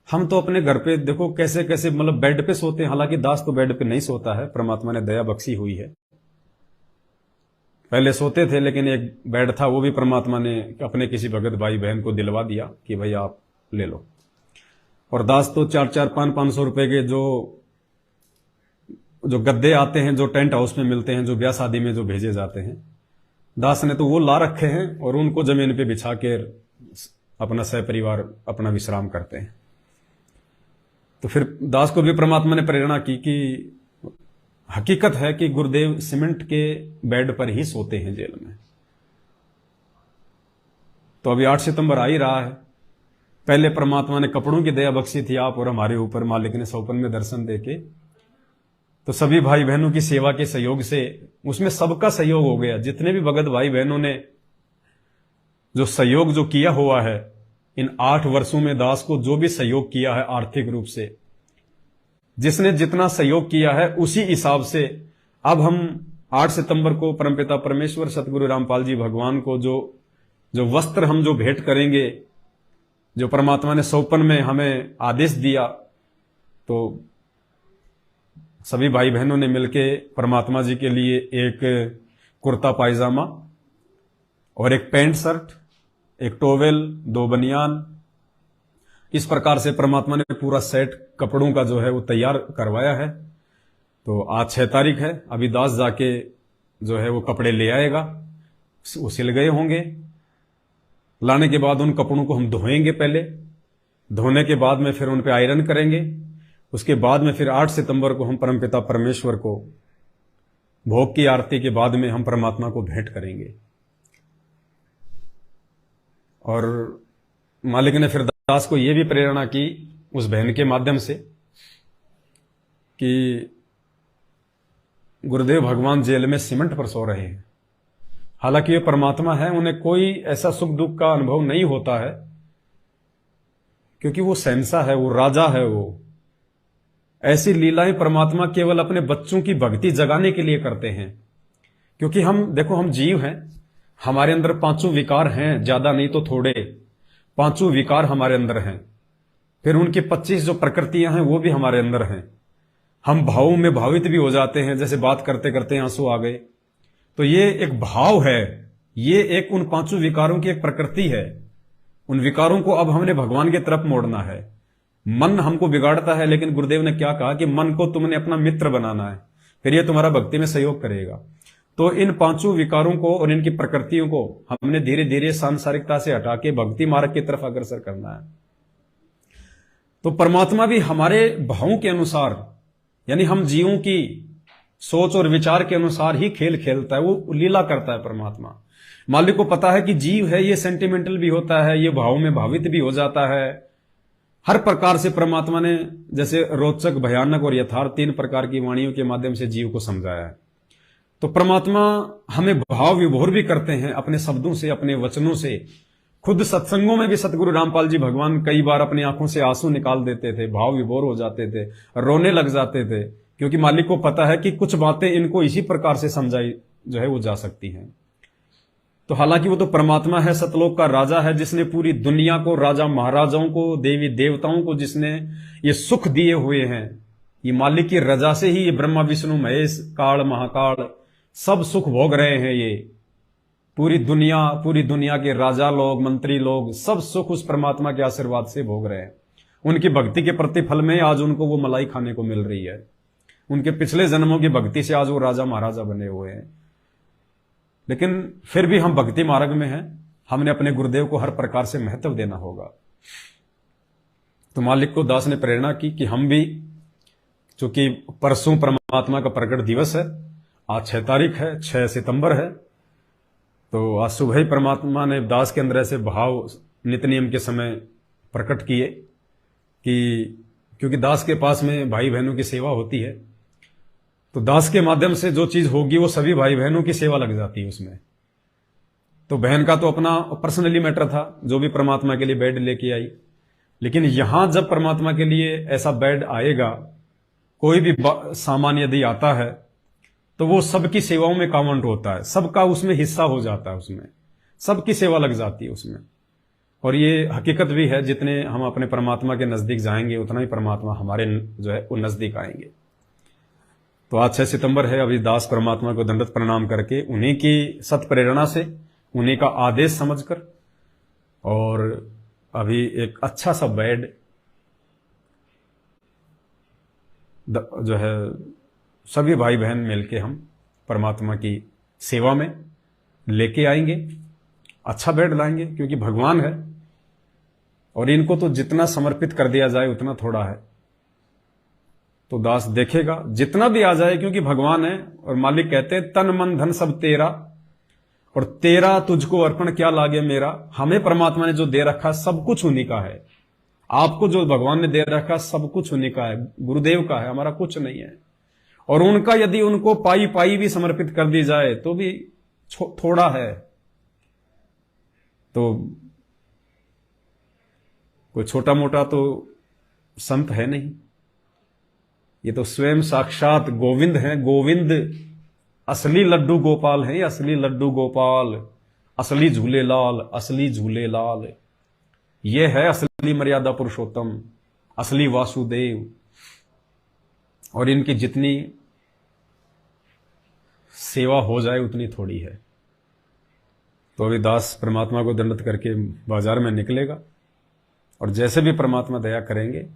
हम तो अपने घर पे देखो कैसे कैसे मतलब बेड पे सोते हैं। हालांकि दास तो बेड पे नहीं सोता है, परमात्मा ने दया बख्शी हुई है। पहले सोते थे, लेकिन एक बेड था वो भी परमात्मा ने अपने किसी भगत भाई बहन को दिलवा दिया कि भाई आप ले लो। और दास तो 4-4, 500 रुपए के जो गद्दे आते हैं, जो टेंट हाउस में मिलते हैं, जो ब्याह शादी में जो भेजे जाते हैं, दास ने तो वो ला रखे हैं और उनको जमीन पे बिछा के अपना सहपरिवार अपना विश्राम करते हैं। तो फिर दास को भी परमात्मा ने प्रेरणा की कि हकीकत है कि गुरुदेव सीमेंट के बेड पर ही सोते हैं जेल में। तो अभी 8 सितंबर आ ही रहा है। पहले परमात्मा ने कपड़ों की दया बख्शी थी आप और हमारे ऊपर, मालिक ने सौपन में दर्शन देके। तो सभी भाई बहनों की सेवा के सहयोग से उसमें सबका सहयोग हो गया। जितने भी भगत भाई बहनों ने जो सहयोग जो किया हुआ है इन 8 वर्षों में, दास को जो भी सहयोग किया है आर्थिक रूप से, जिसने जितना सहयोग किया है उसी हिसाब से अब हम 8 सितंबर को परमपिता परमेश्वर सतगुरु रामपाल जी भगवान को जो वस्त्र हम जो भेंट करेंगे, जो परमात्मा ने सौपन में हमें आदेश दिया, तो सभी भाई बहनों ने मिलके परमात्मा जी के लिए एक कुर्ता पायजामा और एक पैंट शर्ट, एक टोवेल, 2 बनियान, इस प्रकार से परमात्मा ने पूरा सेट कपड़ों का जो है वो तैयार करवाया है। तो आज 6 तारीख है। अभी दास जाके जो है वो कपड़े ले आएगा, वो सिल गए होंगे। लाने के बाद उन कपड़ों को हम धोएंगे। पहले धोने के बाद में फिर उन पे आयरन करेंगे। उसके बाद में फिर 8 सितंबर को हम परमपिता परमेश्वर को भोग की आरती के बाद में हम परमात्मा को भेंट करेंगे। और मालिक ने फिर दास को यह भी प्रेरणा की उस बहन के माध्यम से कि गुरुदेव भगवान जेल में सीमेंट पर सो रहे हैं। हालांकि ये परमात्मा है, उन्हें कोई ऐसा सुख दुख का अनुभव नहीं होता है, क्योंकि वो शहंशाह है, वो राजा है। वो ऐसी लीलाएं परमात्मा केवल अपने बच्चों की भक्ति जगाने के लिए करते हैं। क्योंकि हम देखो, हम जीव हैं, हमारे अंदर 5 विकार हैं, ज्यादा नहीं तो थोड़े 5 विकार हमारे अंदर हैं। फिर उनकी 25 जो प्रकृतियां हैं वो भी हमारे अंदर हैं। हम भावों में भावित भी हो जाते हैं, जैसे बात करते करते आंसू आ गए। तो ये एक भाव है, ये एक उन 5 विकारों की एक प्रकृति है। उन विकारों को अब हमने भगवान की तरफ मोड़ना है। मन हमको बिगाड़ता है, लेकिन गुरुदेव ने क्या कहा कि मन को तुमने अपना मित्र बनाना है, फिर ये तुम्हारा भक्ति में सहयोग करेगा। तो इन 5 विकारों को और इनकी प्रकृतियों को हमने धीरे धीरे सांसारिकता से हटा के भक्ति मार्ग की तरफ अग्रसर करना है। तो परमात्मा भी हमारे भावों के अनुसार, यानी हम जीवों की सोच और विचार के अनुसार ही खेल खेलता है, वो लीला करता है परमात्मा। मालिक को पता है कि जीव है, ये सेंटिमेंटल भी होता है, ये भावों में भावित भी हो जाता है। हर प्रकार से परमात्मा ने जैसे रोचक, भयानक और यथार्थ 3 प्रकार की वाणियों के माध्यम से जीव को समझाया है। तो परमात्मा हमें भाव विभोर भी करते हैं अपने शब्दों से, अपने वचनों से। खुद सत्संगों में भी सतगुरु रामपाल जी भगवान कई बार अपनी आंखों से आंसू निकाल देते थे, भाव विभोर हो जाते थे, रोने लग जाते थे, क्योंकि मालिक को पता है कि कुछ बातें इनको इसी प्रकार से समझाई जो है वो जा सकती हैं। तो हालांकि वो तो परमात्मा है, सतलोक का राजा है, जिसने पूरी दुनिया को, राजा महाराजाओं को, देवी देवताओं को जिसने ये सुख दिए हुए हैं। ये मालिक की रजा से ही ये ब्रह्मा विष्णु महेश काल महाकाल सब सुख भोग रहे हैं। ये पूरी दुनिया के राजा लोग, मंत्री लोग सब सुख उस परमात्मा के आशीर्वाद से भोग रहे हैं। उनकी भक्ति के प्रतिफल में आज उनको वो मलाई खाने को मिल रही है। उनके पिछले जन्मों की भक्ति से आज वो राजा महाराजा बने हुए हैं। लेकिन फिर भी हम भक्ति मार्ग में हैं, हमने अपने गुरुदेव को हर प्रकार से महत्व देना होगा। तो मालिक को दास ने प्रेरणा की कि हम भी चूंकि परसों परमात्मा का प्रकट दिवस है, आज 6 तारीख है, 6 सितंबर है, तो आज सुबह ही परमात्मा ने दास के अंदर ऐसे भाव नित्य नियम के समय प्रकट किए कि क्योंकि दास के पास में भाई बहनों की सेवा होती है, तो दास के माध्यम से जो चीज होगी वो सभी भाई बहनों की सेवा लग जाती है उसमें। तो बहन का तो अपना पर्सनली मैटर था, जो भी परमात्मा के लिए बेड लेके आई, लेकिन यहां जब परमात्मा के लिए ऐसा बेड आएगा, कोई भी सामान यदि आता है तो वो सबकी सेवाओं में काउंट होता है, सबका उसमें हिस्सा हो जाता है, उसमें सबकी सेवा लग जाती है उसमें। और ये हकीकत भी है, जितने हम अपने परमात्मा के नजदीक जाएंगे उतना ही परमात्मा हमारे जो है वो नजदीक आएंगे। तो आज 6 सितंबर है, अभी दास परमात्मा को दंडवत प्रणाम करके उन्हीं की सत प्रेरणा से, उन्हीं का आदेश समझकर, और अभी एक अच्छा सा बेड जो है सभी भाई बहन मिलके हम परमात्मा की सेवा में लेके आएंगे, अच्छा बेड लाएंगे, क्योंकि भगवान है और इनको तो जितना समर्पित कर दिया जाए उतना थोड़ा है। तो दास देखेगा जितना भी आ जाए, क्योंकि भगवान है और मालिक कहते हैं तन मन धन सब तेरा, और तेरा तुझको अर्पण क्या लागे मेरा। हमें परमात्मा ने जो दे रखा सब कुछ उन्हीं का है, आपको जो भगवान ने दे रखा सब कुछ उन्हीं का है, गुरुदेव का है, हमारा कुछ नहीं है। और उनका यदि उनको पाई पाई भी समर्पित कर दी जाए तो भी थोड़ा है। तो कोई छोटा मोटा तो संत है नहीं, ये तो स्वयं साक्षात गोविंद हैं। गोविंद असली लड्डू गोपाल हैं, असली लड्डू गोपाल, असली झूलेलाल, असली झूलेलाल, ये है असली मर्यादा पुरुषोत्तम, असली वासुदेव। और इनकी जितनी सेवा हो जाए उतनी थोड़ी है। तो अभी दास परमात्मा को दंडवत करके बाजार में निकलेगा, और जैसे भी परमात्मा दया करेंगे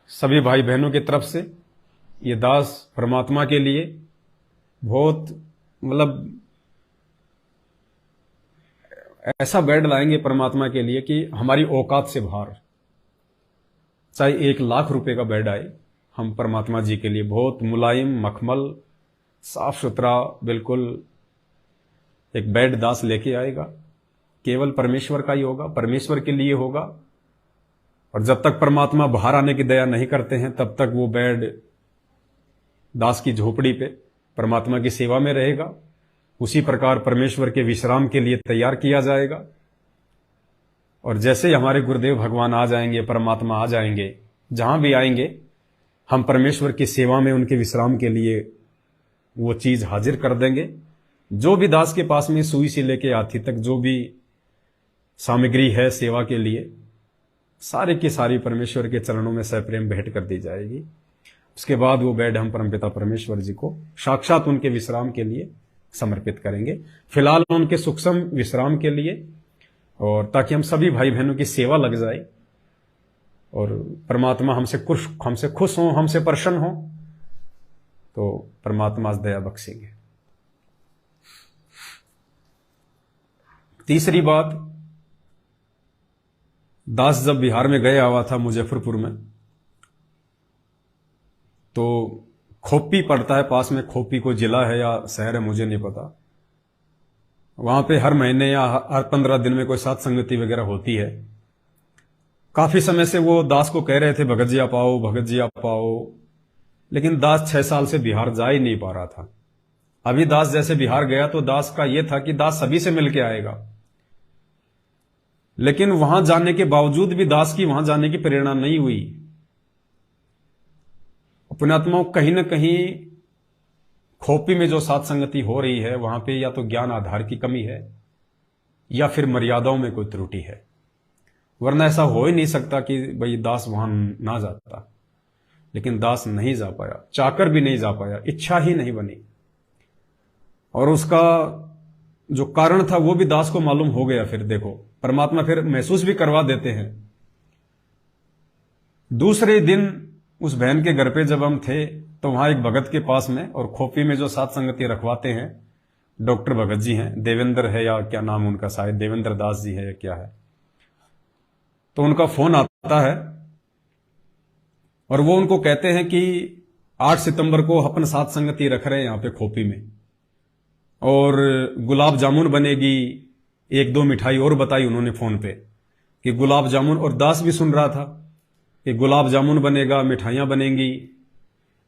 सभी भाई बहनों की तरफ से ये दास परमात्मा के लिए बहुत मतलब ऐसा बेड लाएंगे परमात्मा के लिए कि हमारी औकात से बाहर, चाहे 1 लाख रुपए का बेड आए, हम परमात्मा जी के लिए बहुत मुलायम, मखमल, साफ सुथरा बिल्कुल एक बेड दास लेके आएगा। केवल परमेश्वर का ही होगा, परमेश्वर के लिए होगा। और जब तक परमात्मा बाहर आने की दया नहीं करते हैं तब तक वो बेड दास की झोपड़ी पे परमात्मा की सेवा में रहेगा। उसी प्रकार परमेश्वर के विश्राम के लिए तैयार किया जाएगा। और जैसे ही हमारे गुरुदेव भगवान आ जाएंगे, परमात्मा आ जाएंगे, जहां भी आएंगे हम परमेश्वर की सेवा में उनके विश्राम के लिए वो चीज हाजिर कर देंगे। जो भी दास के पास में सुई से लेके हाथी तक जो भी सामग्री है सेवा के लिए, सारी की सारी परमेश्वर के चरणों में सप्रेम भेंट कर दी जाएगी। उसके बाद वो बेड हम परमपिता परमेश्वर जी को साक्षात उनके विश्राम के लिए समर्पित करेंगे, फिलहाल उनके सूक्ष्म विश्राम के लिए, और ताकि हम सभी भाई बहनों की सेवा लग जाए और परमात्मा हमसे खुश हो, हमसे प्रसन्न हो, तो परमात्मा दया बख्शेंगे। तीसरी बात, दास जब बिहार में गया हुआ था मुजफ्फरपुर में, तो खोपी पड़ता है पास में, खोपी को जिला है या शहर है मुझे नहीं पता, वहां पे हर महीने या हर 15 दिन में कोई साथ संगति वगैरह होती है। काफी समय से वो दास को कह रहे थे भगत जी आप आओ, भगत जी आप आओ, लेकिन दास 6 साल से बिहार जा ही नहीं पा रहा था। अभी दास जैसे बिहार गया तो दास का यह था कि दास सभी से मिलके आएगा, लेकिन वहां जाने के बावजूद भी दास की वहां जाने की प्रेरणा नहीं हुई। पुण्यात्माओं, कहीं ना कहीं खोपी में जो साथ संगति हो रही है वहां पे या तो ज्ञान आधार की कमी है या फिर मर्यादाओं में कोई त्रुटि है, वरना ऐसा हो ही नहीं सकता कि भाई दास वहां ना जाता। लेकिन दास नहीं जा पाया, चाहकर भी नहीं जा पाया, इच्छा ही नहीं बनी, और उसका जो कारण था वो भी दास को मालूम हो गया। फिर देखो परमात्मा फिर महसूस भी करवा देते हैं। दूसरे दिन उस बहन के घर पे जब हम थे तो वहां एक भगत के पास में, और खोपी में जो साथ संगति रखवाते हैं डॉक्टर भगत जी हैं, देवेंद्र है या क्या नाम उनका, शायद देवेंद्र दास जी है या क्या है, तो उनका फोन आता है और वो उनको कहते हैं कि 8 सितंबर को अपन सात संगति रख रहे हैं यहां पे खोपी में, और गुलाब जामुन बनेगी, एक दो मिठाई और बताई उन्होंने फोन पे कि गुलाब जामुन, और दास भी सुन रहा था कि गुलाब जामुन बनेगा, मिठाइयां बनेंगी।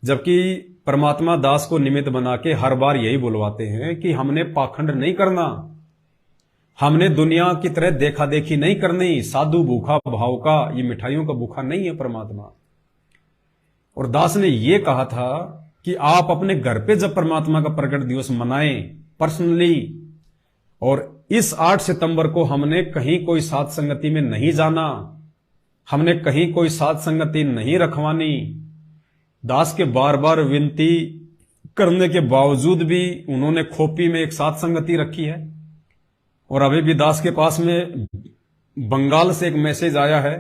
जबकि परमात्मा दास को निमित्त बना के हर बार यही बुलवाते हैं कि हमने पाखंड नहीं करना, हमने दुनिया की तरह देखा देखी नहीं करनी, साधु भूखा भाव का, ये मिठाइयों का भूखा नहीं है परमात्मा। और दास ने यह कहा था कि आप अपने घर पे जब परमात्मा का प्रकट दिवस मनाएं पर्सनली, और इस 8 सितंबर को हमने कहीं कोई साथ संगति में नहीं जाना, हमने कहीं कोई साथ संगति नहीं रखवानी। दास के बार बार विनती करने के बावजूद भी उन्होंने खोपी में एक साथ संगति रखी है। और अभी भी दास के पास में बंगाल से एक मैसेज आया है,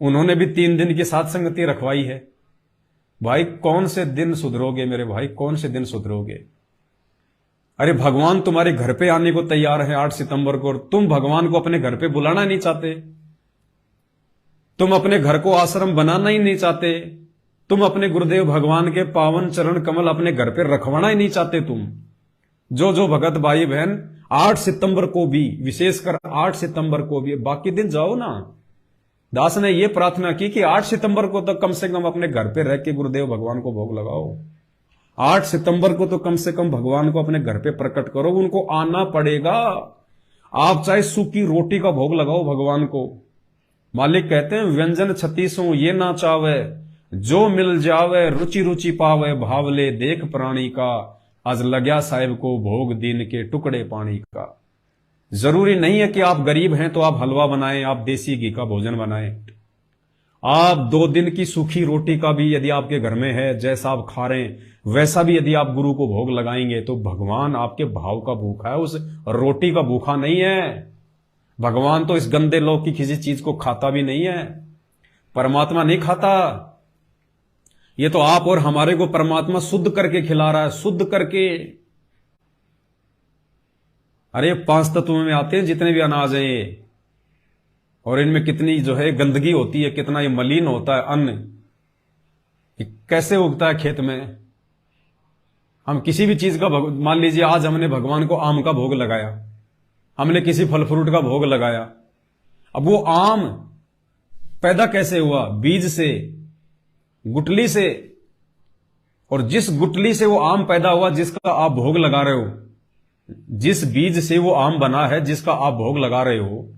उन्होंने भी 3 दिन की साथ संगति रखवाई है। भाई कौन से दिन सुधरोगे मेरे भाई, कौन से दिन सुधरोगे? अरे भगवान तुम्हारे घर पे आने को तैयार है 8 सितंबर को, और तुम भगवान को अपने घर पे बुलाना नहीं चाहते, तुम अपने घर को आश्रम बनाना ही नहीं चाहते, तुम अपने गुरुदेव भगवान के पावन चरण कमल अपने घर पे रखवाना ही नहीं चाहते। तुम जो भगत भाई बहन 8 सितंबर को भी, विशेषकर 8 सितंबर को भी, बाकी दिन जाओ ना। दास ने यह प्रार्थना की कि 8 सितंबर को तो कम से कम अपने घर पे रह के गुरुदेव भगवान को भोग लगाओ। 8 सितंबर को तो कम से कम भगवान को अपने घर पे प्रकट करो, उनको आना पड़ेगा। आप चाहे सूखी रोटी का भोग लगाओ भगवान को। मालिक कहते हैं व्यंजन 36 ये ना चावे, जो मिल जावे रुचि रुचि पावे, भावले देख प्राणी का, आज लग्या साहिब को भोग दिन के टुकड़े पानी का। जरूरी नहीं है कि आप गरीब हैं तो आप हलवा बनाएं, आप देसी घी का भोजन बनाएं। आप 2 दिन की सूखी रोटी का भी यदि आपके घर में है, जैसा आप खा रहे हैं वैसा भी यदि आप गुरु को भोग लगाएंगे तो भगवान आपके भाव का भूखा है, उस रोटी का भूखा नहीं है। भगवान तो इस गंदे लोग की किसी चीज को खाता भी नहीं है, परमात्मा नहीं खाता। ये तो आप और हमारे को परमात्मा शुद्ध करके खिला रहा है, शुद्ध करके। अरे 5 तत्व में आते हैं जितने भी अनाज है ये, और इनमें कितनी जो है गंदगी होती है, कितना ये मलिन होता है अन्न। कैसे उगता है खेत में? हम किसी भी चीज का मान लीजिए आज हमने भगवान को आम का भोग लगाया, हमने किसी फल फ्रूट का भोग लगाया, अब वो आम पैदा कैसे हुआ? बीज से, गुठली से। और जिस गुठली से वो आम पैदा हुआ जिसका आप भोग लगा रहे हो, जिस बीज से वो आम बना है जिसका आप भोग लगा रहे हो,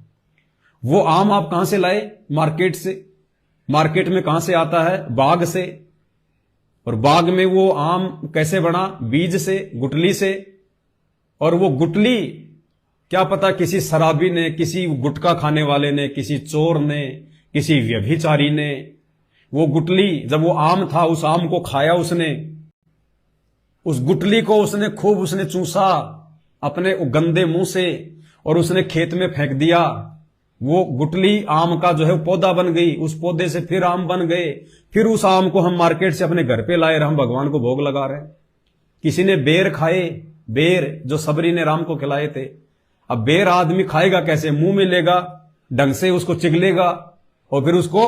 वो आम आप कहां से लाए? मार्केट से। मार्केट में कहां से आता है? बाग से। और बाग में वो आम कैसे बना? बीज से, गुठली से। और वो गुठली क्या पता किसी शराबी ने, किसी गुटखा खाने वाले ने, किसी चोर ने, किसी व्यभिचारी ने, वो गुठली जब वो आम था उस आम को खाया उसने, उस गुठली को उसने खूब उसने चूसा अपने गंदे मुंह से, और उसने खेत में फेंक दिया। वो गुठली आम का जो है पौधा बन गई, उस पौधे से फिर आम बन गए, फिर उस आम को हम मार्केट से अपने घर पे लाए और हम भगवान को भोग लगा रहे हैं। किसी ने बेर खाए, बेर जो सबरी ने राम को खिलाए थे। अब बेर आदमी खाएगा कैसे? मुंह में लेगा, ढंग से उसको चिगलेगा और फिर उसको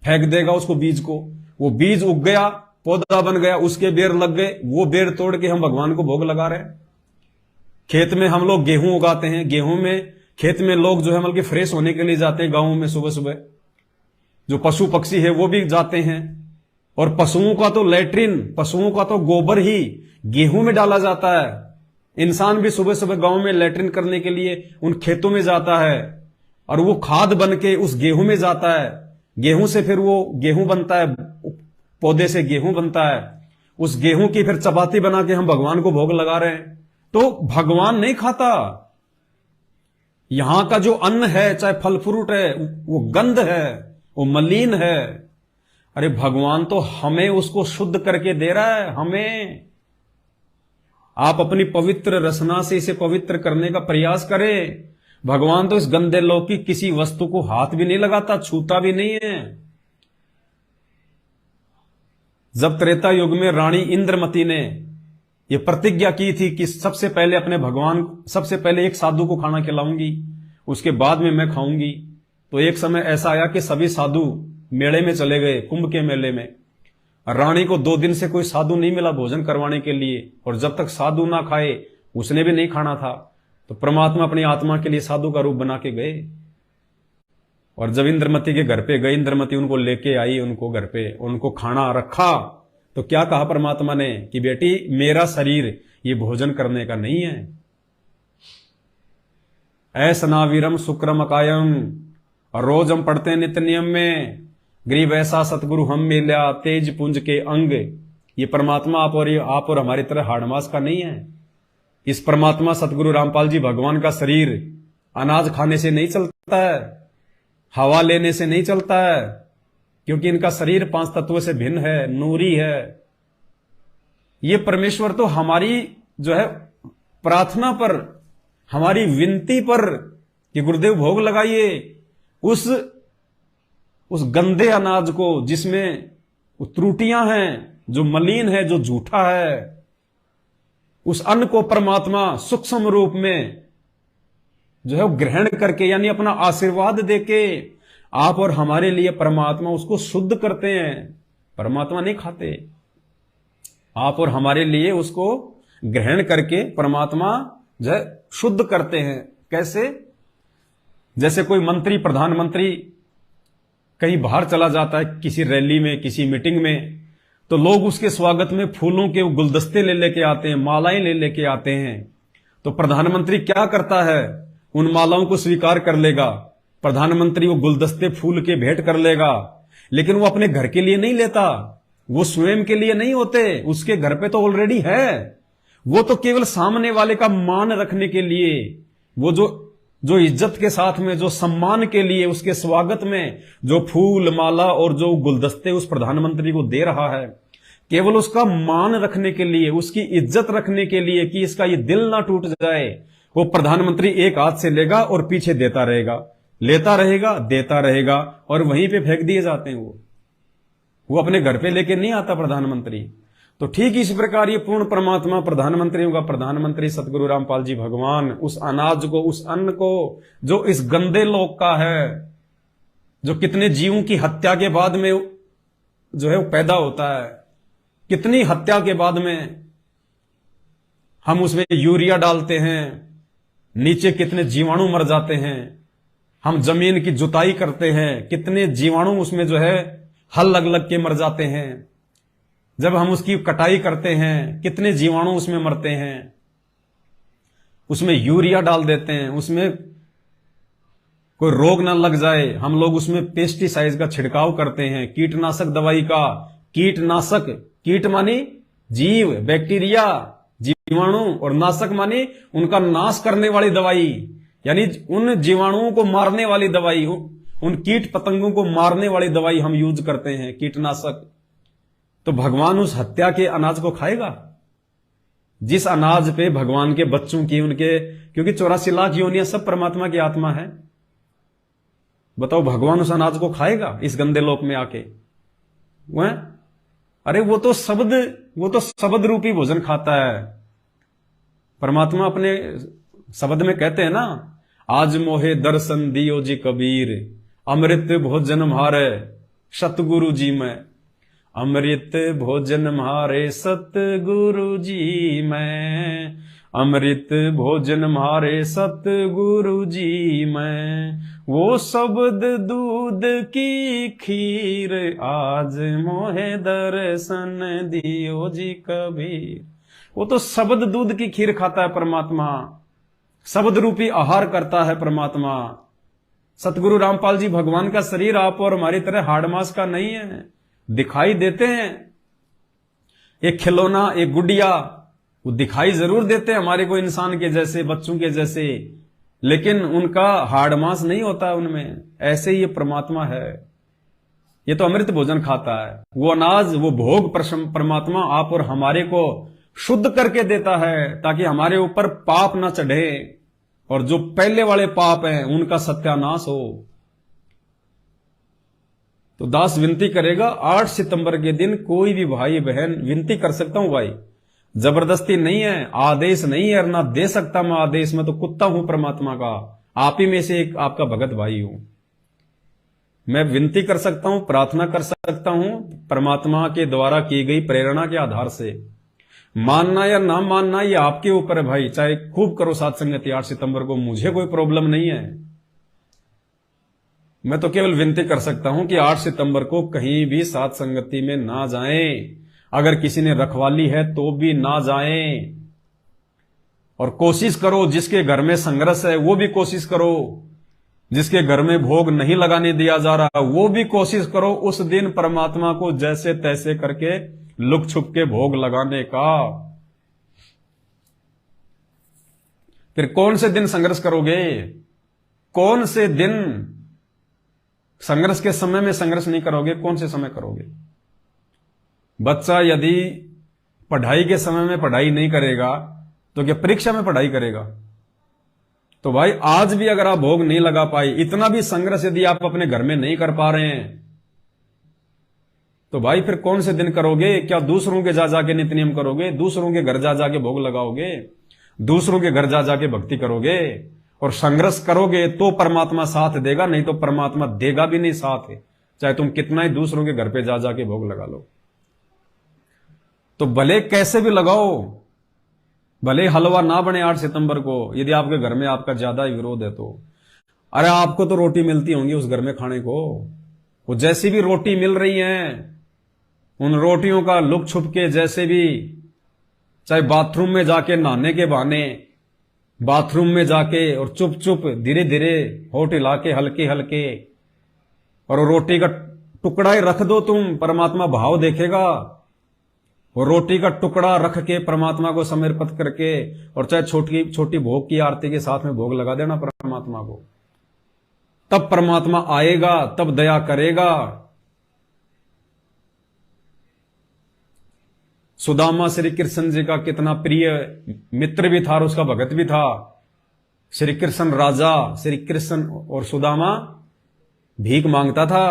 फेंक देगा, उसको बीज को। वो बीज उग गया, पौधा बन गया, उसके बेर लग गए, वो बेर तोड़ के हम भगवान को भोग लगा रहे हैं। खेत में हम लोग गेहूं उगाते हैं, गेहूं में खेत में लोग जो है मतलब फ्रेश होने के लिए जाते हैं गांवों में सुबह सुबह। जो पशु पक्षी है वो भी जाते हैं, और पशुओं का तो लैट्रिन, पशुओं का तो गोबर ही गेहूं में डाला जाता है। इंसान भी सुबह सुबह गांव में लैट्रिन करने के लिए उन खेतों में जाता है, और वो खाद बन के उस गेहूं में जाता है। गेहूं से फिर वो गेहूं बनता है, पौधे से गेहूं बनता है, उस गेहूं की फिर चपाती बना के हम भगवान को भोग लगा रहे हैं। तो भगवान नहीं खाता। यहां का जो अन्न है, चाहे फल फ्रूट है, वो गंध है, वो मलिन है। अरे भगवान तो हमें उसको शुद्ध करके दे रहा है, हमें। आप अपनी पवित्र रसना से इसे पवित्र करने का प्रयास करें। भगवान तो इस गंदे लोक की किसी वस्तु को हाथ भी नहीं लगाता, छूता भी नहीं है। जब त्रेता युग में रानी इंद्रमती ने यह प्रतिज्ञा की थी कि सबसे पहले अपने भगवान, सबसे पहले एक साधु को खाना खिलाऊंगी, उसके बाद में मैं खाऊंगी, तो एक समय ऐसा आया कि सभी साधु मेले में चले गए, कुंभ के मेले में। रानी को 2 दिन से कोई साधु नहीं मिला भोजन करवाने के लिए, और जब तक साधु ना खाए उसने भी नहीं खाना था। तो परमात्मा अपनी आत्मा के लिए साधु का रूप बना के गए, और जब इंद्रमती के घर पे गए, इंद्रमती उनको लेके आई, उनको घर पे उनको खाना रखा, तो क्या कहा परमात्मा ने कि बेटी मेरा शरीर ये भोजन करने का नहीं है। ऐसनावीरम शुक्रम अकायम, और रोज हम पढ़ते हैं नित्य नियम में, गरीब ऐसा सतगुरु हम मिला तेज पुंज के अंग। ये परमात्मा आप और हमारी तरह हाड़मास का नहीं है। इस परमात्मा सतगुरु रामपाल जी भगवान का शरीर अनाज खाने से नहीं चलता है, हवा लेने से नहीं चलता है, क्योंकि इनका शरीर 5 तत्वों से भिन्न है, नूरी है। ये परमेश्वर तो हमारी जो है प्रार्थना पर, हमारी विनती पर कि गुरुदेव भोग लगाइए, उस गंदे अनाज को जिसमें त्रुटियां हैं, जो मलिन है, जो झूठा है, उस अन्न को परमात्मा सूक्ष्म रूप में जो है ग्रहण करके, यानी अपना आशीर्वाद देके आप और हमारे लिए परमात्मा उसको शुद्ध करते हैं। परमात्मा नहीं खाते, आप और हमारे लिए उसको ग्रहण करके परमात्मा जो है शुद्ध करते हैं। कैसे? जैसे कोई मंत्री, प्रधानमंत्री कहीं बाहर चला जाता है, किसी रैली में, किसी मीटिंग में, तो लोग उसके स्वागत में फूलों के गुलदस्ते ले लेके आते हैं, मालाएं ले लेके आते हैं। तो प्रधानमंत्री क्या करता है? उन मालाओं को स्वीकार कर लेगा, प्रधानमंत्री वो गुलदस्ते फूल के भेंट कर लेगा, लेकिन वो अपने घर के लिए नहीं लेता, वो स्वयं के लिए नहीं होते, उसके घर पे तो ऑलरेडी है। वो तो केवल सामने वाले का मान रखने के लिए, वो जो इज्जत के साथ में, जो सम्मान के लिए, उसके स्वागत में जो फूल माला और जो गुलदस्ते उस प्रधानमंत्री को दे रहा है, केवल उसका मान रखने के लिए, उसकी इज्जत रखने के लिए, कि इसका ये दिल ना टूट जाए, वो प्रधानमंत्री एक हाथ से लेगा और पीछे देता रहेगा, लेता रहेगा, देता रहेगा, और वहीं पे फेंक दिए जाते हैं। वो अपने घर पे लेके नहीं आता प्रधानमंत्री। तो ठीक इस प्रकार ये पूर्ण परमात्मा प्रधानमंत्रियों का प्रधानमंत्री सतगुरु रामपाल जी भगवान उस अनाज को, उस अन्न को, जो इस गंदे लोक का है, जो कितने जीवों की हत्या के बाद में जो है वो पैदा होता है, कितनी हत्या के बाद में हम उसमें यूरिया डालते हैं, नीचे कितने जीवाणु मर जाते हैं, हम जमीन की जुताई करते हैं, कितने जीवाणु उसमें जो है हल लग लग के मर जाते हैं, जब हम उसकी कटाई करते हैं कितने जीवाणु उसमें मरते हैं, उसमें यूरिया डाल देते हैं, उसमें कोई रोग ना लग जाए, हम लोग उसमें पेस्टिसाइड का छिड़काव करते हैं, कीटनाशक दवाई का, कीटनाशक, कीट मानी जीव, बैक्टीरिया, जीवाणु, और नाशक मानी उनका नाश करने वाली दवाई, यानी उन जीवाणुओं को मारने वाली दवाई, उन कीट पतंगों को मारने वाली दवाई हम यूज करते हैं, कीटनाशक। तो भगवान उस हत्या के अनाज को खाएगा? जिस अनाज पे भगवान के बच्चों की, उनके, क्योंकि 84 लाख योनियां सब परमात्मा की आत्मा है, बताओ भगवान उस अनाज को खाएगा इस गंदे लोक में आके? वह अरे वो तो शब्द रूपी भोजन खाता है। परमात्मा अपने शब्द में कहते हैं ना, आज मोहे दर्शन दियो जी कबीर, अमृत भोजन म्हारे सतगुरु जी में, अमृत भोजन म्हारे सतगुरु जी में, अमृत भोजन म्हारे सतगुरु जी में, वो शब्द दूध की खीर, आज मोहे दर्शन दियो जी कबीर। वो तो शब्द दूध की खीर खाता है परमात्मा, शब्द रूपी आहार करता है परमात्मा। सतगुरु रामपाल जी भगवान का शरीर आप और हमारी तरह हाड़ मांस का नहीं है। दिखाई देते हैं, एक खिलौना, एक गुड़िया, वो दिखाई जरूर देते हैं हमारे को इंसान के जैसे, बच्चों के जैसे, लेकिन उनका हाड़ मांस नहीं होता उनमें। ऐसे ही ये परमात्मा है, ये तो अमृत भोजन खाता है। वो अनाज, वो भोग परमात्मा आप और हमारे को शुद्ध करके देता है, ताकि हमारे ऊपर पाप ना चढ़े, और जो पहले वाले पाप हैं उनका सत्यानाश हो। तो दास विनती करेगा, 8 सितंबर के दिन कोई भी भाई बहन, विनती कर सकता हूं भाई, जबरदस्ती नहीं है, आदेश नहीं है, और ना दे सकता मैं आदेश, मैं तो कुत्ता हूं परमात्मा का, आप ही में से एक आपका भगत भाई हूं। मैं विनती कर सकता हूं, प्रार्थना कर सकता हूं परमात्मा के द्वारा की गई प्रेरणा के आधार से। मानना या ना मानना ये आपके ऊपर है भाई, चाहे खूब करो सात संगति 8 सितंबर को, मुझे कोई प्रॉब्लम नहीं है। मैं तो केवल विनती कर सकता हूं कि 8 सितंबर को कहीं भी सात संगति में ना जाएं। अगर किसी ने रखवाली है तो भी ना जाएं। और कोशिश करो, जिसके घर में संघर्ष है वो भी कोशिश करो, जिसके घर में भोग नहीं लगाने दिया जा रहा वो भी कोशिश करो उस दिन परमात्मा को जैसे तैसे करके लुक छुप के भोग लगाने का। फिर कौन से दिन संघर्ष करोगे? कौन से दिन संघर्ष के समय में संघर्ष नहीं करोगे? कौन से समय करोगे? बच्चा यदि पढ़ाई के समय में पढ़ाई नहीं करेगा तो क्या परीक्षा में पढ़ाई करेगा? तो भाई आज भी अगर आप भोग नहीं लगा पाए, इतना भी संघर्ष यदि आप अपने घर में नहीं कर पा रहे हैं, तो भाई फिर कौन से दिन करोगे? क्या दूसरों के जा जाके नित्य नियम करोगे? दूसरों के घर जा जाके भोग लगाओगे? दूसरों के घर जा जाके भक्ति करोगे? और संघर्ष करोगे तो परमात्मा साथ देगा, नहीं तो परमात्मा देगा भी नहीं साथ, चाहे तुम कितना ही दूसरों के घर पे जा जाके भोग लगा लो। तो भले कैसे भी लगाओ, भले हलवा ना बने 8 सितंबर को, यदि आपके घर में आपका ज्यादा विरोध है तो। अरे आपको तो रोटी मिलती होंगी उस घर में खाने को, वो जैसी भी रोटी मिल रही है उन रोटियों का लुक छुप के, जैसे भी, चाहे बाथरूम में जाके नहाने के बहाने बाथरूम में जाके और चुप चुप धीरे धीरे होठ हिला के हल्के हल्के, और रोटी का टुकड़ा ही रख दो तुम, परमात्मा भाव देखेगा। और रोटी का टुकड़ा रख के परमात्मा को समर्पित करके, और चाहे छोटी छोटी भोग की आरती के साथ में भोग लगा देना परमात्मा को, तब परमात्मा आएगा, तब दया करेगा। सुदामा श्री कृष्ण जी का कितना प्रिय मित्र भी था और उसका भगत भी था। श्री कृष्ण राजा, श्री कृष्ण और सुदामा भीख मांगता था।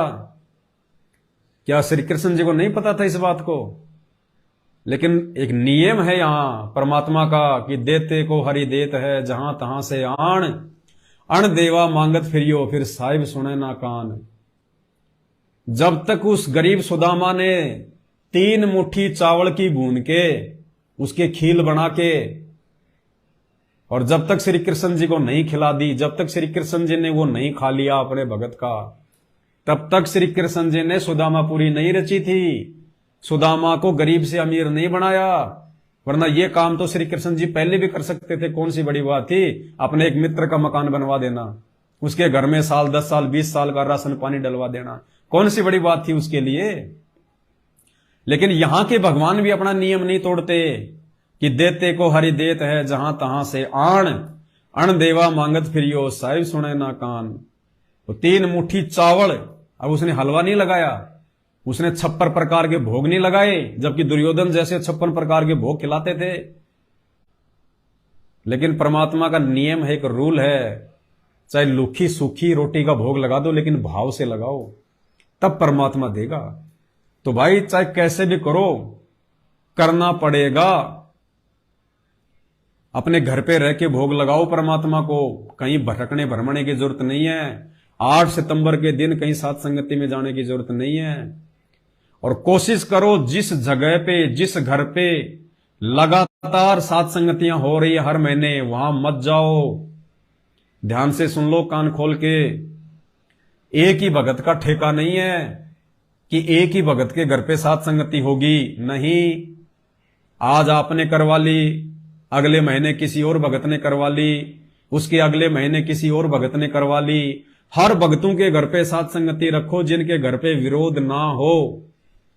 क्या श्री कृष्ण जी को नहीं पता था इस बात को? लेकिन एक नियम है यहां परमात्मा का कि देते को हरि देत है, जहां तहां से आण अण देवा मांगत फिरियो, फिर साहिब सुने ना कान। जब तक उस गरीब सुदामा ने 3 मुट्ठी चावल की भून के उसके खील बना के, और जब तक श्री कृष्ण जी को नहीं खिला दी, जब तक श्री कृष्ण जी ने वो नहीं खा लिया अपने भगत का, तब तक श्री कृष्ण जी ने सुदामापुरी नहीं रची थी। सुदामा को गरीब से अमीर नहीं बनाया, वरना ये काम तो श्री कृष्ण जी पहले भी कर सकते थे। कौन सी बड़ी बात थी अपने एक मित्र का मकान बनवा देना, उसके घर में साल 10 साल 20 साल का राशन पानी डलवा देना, कौन सी बड़ी बात थी उसके लिए? लेकिन यहां के भगवान भी अपना नियम नहीं तोड़ते कि देते को हरि देत है, जहां तहां से आण अण देवा मांगत फिरियो, साहिब सुने ना कान। तो 3 मुट्ठी चावल, अब उसने हलवा नहीं लगाया, उसने 56 प्रकार के भोग नहीं लगाए, जबकि दुर्योधन जैसे 56 प्रकार के भोग खिलाते थे। लेकिन परमात्मा का नियम है, एक रूल है, चाहे लूखी सूखी रोटी का भोग लगा दो, लेकिन भाव से लगाओ, तब परमात्मा देगा। तो भाई चाहे कैसे भी करो, करना पड़ेगा। अपने घर पे रह के भोग लगाओ परमात्मा को, कहीं भटकने भरमने की जरूरत नहीं है। 8 सितंबर के दिन कहीं सात संगति में जाने की जरूरत नहीं है। और कोशिश करो जिस जगह पे, जिस घर पे लगातार सात संगतियां हो रही है हर महीने, वहां मत जाओ। ध्यान से सुन लो कान खोल के, एक ही भगत का ठेका नहीं है कि एक ही भगत के घर पे सात संगति होगी, नहीं। आज आपने करवा ली, अगले महीने किसी और भगत ने करवा ली, उसके अगले महीने किसी और भगत ने करवा ली। हर भगतों के घर पे सात संगति रखो, जिनके घर पे विरोध ना हो,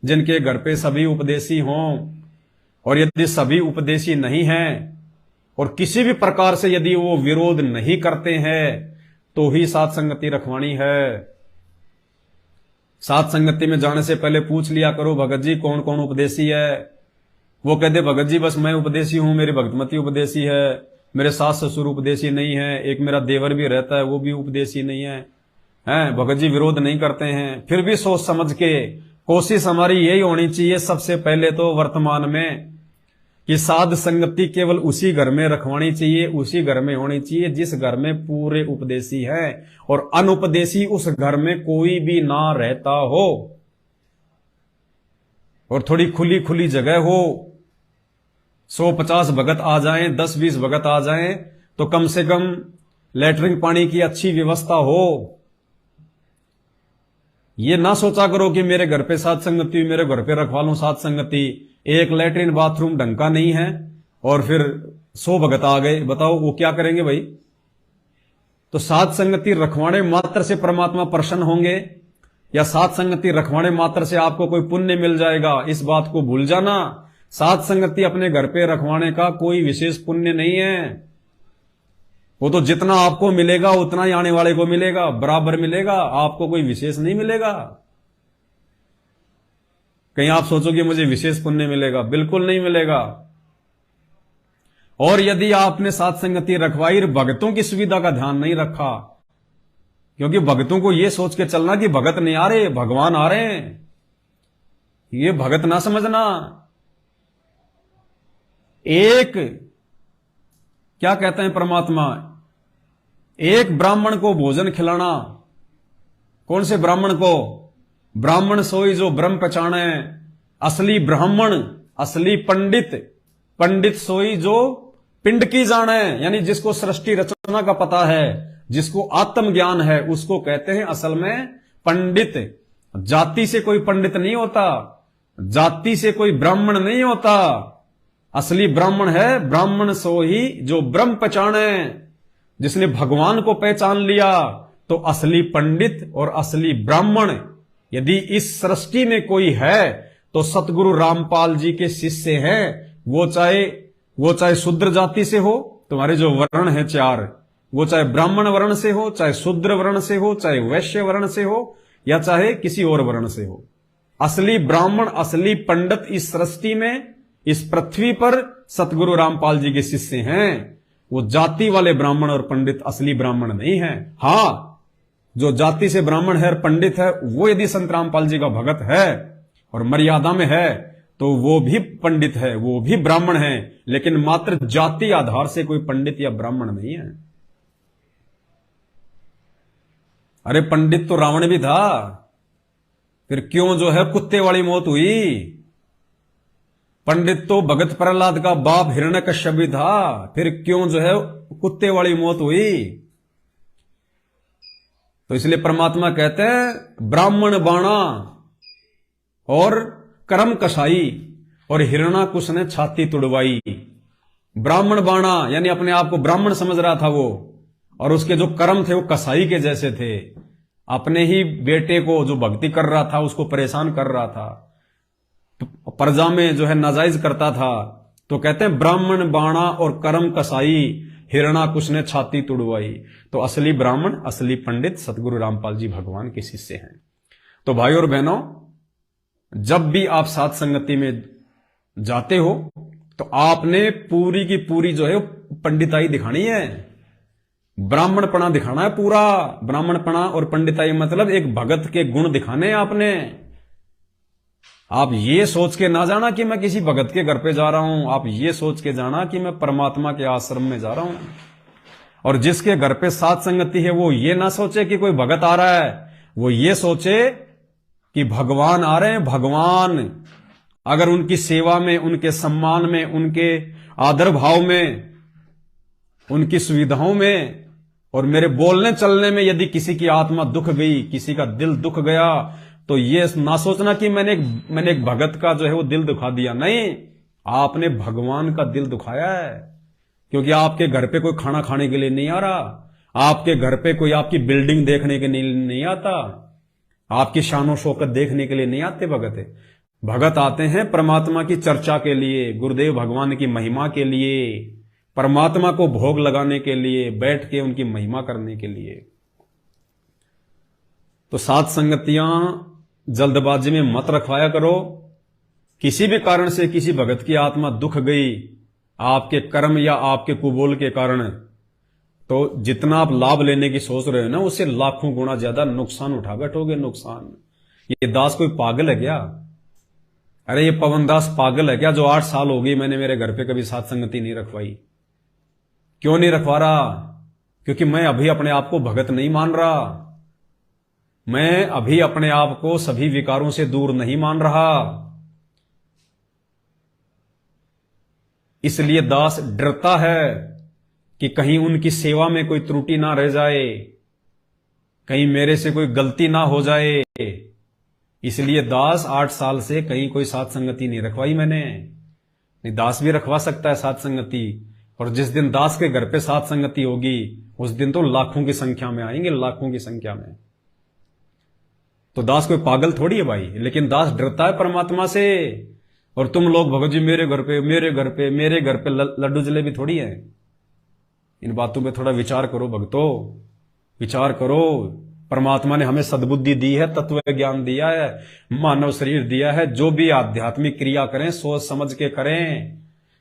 जिनके घर पे सभी उपदेशी हों। और यदि सभी उपदेशी नहीं हैं और किसी भी प्रकार से यदि वो विरोध नहीं करते हैं, तो ही सात संगति रखवानी है। सात संगति में जाने से पहले पूछ लिया करो, भगत जी कौन कौन उपदेशी है? वो कहते भगत जी बस मैं उपदेशी हूं, मेरी भगतमती उपदेशी है, मेरे सास ससुर उपदेशी नहीं है, एक मेरा देवर भी रहता है वो भी उपदेशी नहीं है, हैं भगत जी विरोध नहीं करते हैं। फिर भी सोच समझ के कोशिश हमारी यही होनी चाहिए सबसे पहले तो वर्तमान में, कि साध संगति केवल उसी घर में रखवानी चाहिए, उसी घर में होनी चाहिए जिस घर में पूरे उपदेशी हैं और अनुपदेशी उस घर में कोई भी ना रहता हो, और थोड़ी खुली खुली जगह हो। 150 भगत आ जाएं, 10-20 भगत आ जाएं, तो कम से कम लैट्रिन पानी की अच्छी व्यवस्था हो। ये ना सोचा करो कि मेरे घर पे साध संगति, मेरे घर पे रखवा लूं साध संगति, एक लैट्रिन बाथरूम ढंग का नहीं है और फिर 100 भगत आ गए, बताओ वो क्या करेंगे भाई। तो साध संगति रखवाने मात्र से परमात्मा प्रसन्न होंगे या साध संगति रखवाने मात्र से आपको कोई पुण्य मिल जाएगा, इस बात को भूल जाना। साध संगति अपने घर पे रखवाने का कोई विशेष पुण्य नहीं है। वो तो जितना आपको मिलेगा उतना ही आने वाले को मिलेगा, बराबर मिलेगा, आपको कोई विशेष नहीं मिलेगा। कहीं आप सोचो कि मुझे विशेष पुण्य मिलेगा, बिल्कुल नहीं मिलेगा। और यदि आपने साध संगति रखवाई, भगतों की सुविधा का ध्यान नहीं रखा, क्योंकि भगतों को यह सोच के चलना कि भगत नहीं आ रहे, भगवान आ रहे हैं, ये भगत ना समझना। एक क्या कहते हैं परमात्मा, एक ब्राह्मण को भोजन खिलाना। कौन से ब्राह्मण को? ब्राह्मण सोई जो ब्रह्म पहचाने, असली ब्राह्मण, असली पंडित, पंडित सोई जो पिंड की जाने, यानी जिसको सृष्टि रचना का पता है, जिसको आत्म ज्ञान है, उसको कहते हैं असल में पंडित। जाति से कोई पंडित नहीं होता, जाति से कोई ब्राह्मण नहीं होता। असली ब्राह्मण है ब्राह्मण सोई जो ब्रह्म पहचाने, जिसने भगवान को पहचान लिया। तो असली पंडित और असली ब्राह्मण यदि इस सृष्टि में कोई है तो सतगुरु रामपाल जी के शिष्य हैं। वो चाहे शूद्र जाति से हो, तुम्हारे जो वर्ण है 4, वो चाहे ब्राह्मण वर्ण से हो, चाहे शूद्र वर्ण से हो, चाहे वैश्य वर्ण से हो, या चाहे किसी और वर्ण से हो। असली ब्राह्मण, असली पंडित इस सृष्टि में, इस पृथ्वी पर सतगुरु रामपाल जी के शिष्य हैं। वो जाति वाले ब्राह्मण और पंडित असली ब्राह्मण नहीं है। हां, जो जाति से ब्राह्मण है और पंडित है, वो यदि संत रामपाल जी का भगत है और मर्यादा में है तो वो भी पंडित है, वो भी ब्राह्मण है, लेकिन मात्र जाति आधार से कोई पंडित या ब्राह्मण नहीं है। अरे पंडित तो रावण भी था, फिर क्यों जो है कुत्ते वाली मौत हुई? पंडित तो भगत प्रहलाद का बाप हिरण्यकश्यप भी था, फिर क्यों जो है कुत्ते वाली मौत हुई? तो इसलिए परमात्मा कहते हैं ब्राह्मण बाणा और कर्म कसाई, और हिरण्याकुश ने छाती तुड़वाई। ब्राह्मण बाणा यानी अपने आप को ब्राह्मण समझ रहा था वो, और उसके जो कर्म थे वो कसाई के जैसे थे। अपने ही बेटे को जो भक्ति कर रहा था उसको परेशान कर रहा था, प्रजा में जो है नाजायज करता था। तो कहते हैं ब्राह्मण बाणा और कर्म कसाई, हिरण्याकुश ने छाती तुड़वाई। तो असली ब्राह्मण, असली पंडित सतगुरु रामपाल जी भगवान के शिष्य हैं। तो भाई और बहनों, जब भी आप साध संगति में जाते हो तो आपने पूरी की पूरी जो है पंडिताई दिखानी है, ब्राह्मणपना दिखाना है पूरा। ब्राह्मणपना और पंडिताई मतलब एक भगत के गुण दिखाने हैं आपने। आप ये सोच के ना जाना कि मैं किसी भगत के घर पे जा रहा हूं, आप ये सोच के जाना कि मैं परमात्मा के आश्रम में जा रहा हूं। और जिसके घर पे साध संगति है वो ये ना सोचे कि कोई भगत आ रहा है, वो ये सोचे कि भगवान आ रहे हैं। भगवान अगर उनकी सेवा में, उनके सम्मान में, उनके आदर भाव में, उनकी सुविधाओं में और मेरे बोलने चलने में यदि किसी की आत्मा दुख गई, किसी का दिल दुख गया, तो ये ना सोचना कि मैंने एक भगत का जो है वो दिल दुखा दिया। नहीं, आपने भगवान का दिल दुखाया है, क्योंकि आपके घर पे कोई खाना खाने के लिए नहीं आ रहा, आपके घर पे कोई आपकी बिल्डिंग देखने के लिए नहीं आता, आपकी शानो शौकत देखने के लिए नहीं आते भगत। भगत आते हैं परमात्मा की चर्चा के लिए, गुरुदेव भगवान की महिमा के लिए, परमात्मा को भोग लगाने के लिए, बैठ के उनकी महिमा करने के लिए। तो साध संगतियां जल्दबाजी में मत रखवाया करो। किसी भी कारण से किसी भगत की आत्मा दुख गई आपके कर्म या आपके कुबोल के कारण, तो जितना आप लाभ लेने की सोच रहे हो ना, उससे लाखों गुना ज्यादा नुकसान उठा बैठोगे। नुकसान, ये दास कोई पागल है क्या? अरे ये पवन दास पागल है क्या, जो 8 साल हो गई मैंने मेरे घर पे कभी साथ संगति नहीं रखवाई। क्यों नहीं रखवा रहा? क्योंकि मैं अभी अपने आप को भगत नहीं मान रहा, मैं अभी अपने आप को सभी विकारों से दूर नहीं मान रहा। इसलिए दास डरता है कि कहीं उनकी सेवा में कोई त्रुटि ना रह जाए, कहीं मेरे से कोई गलती ना हो जाए। इसलिए दास 8 साल से कहीं कोई साथ संगति नहीं रखवाई मैंने। नहीं, दास भी रखवा सकता है साथ संगति, और जिस दिन दास के घर पे साथ संगति होगी उस दिन तो लाखों की संख्या में आएंगे, लाखों की संख्या में। तो दास कोई पागल थोड़ी है भाई, लेकिन दास डरता है परमात्मा से। और तुम लोग भगत जी मेरे घर पे मेरे घर पे मेरे घर पे लड्डू जलेबी थोड़ी है। इन बातों पे थोड़ा विचार करो भक्तों, विचार करो। परमात्मा ने हमें सद्बुद्धि दी है, तत्व ज्ञान दिया है, मानव शरीर दिया है। जो भी आध्यात्मिक क्रिया करें सोच समझ के करें।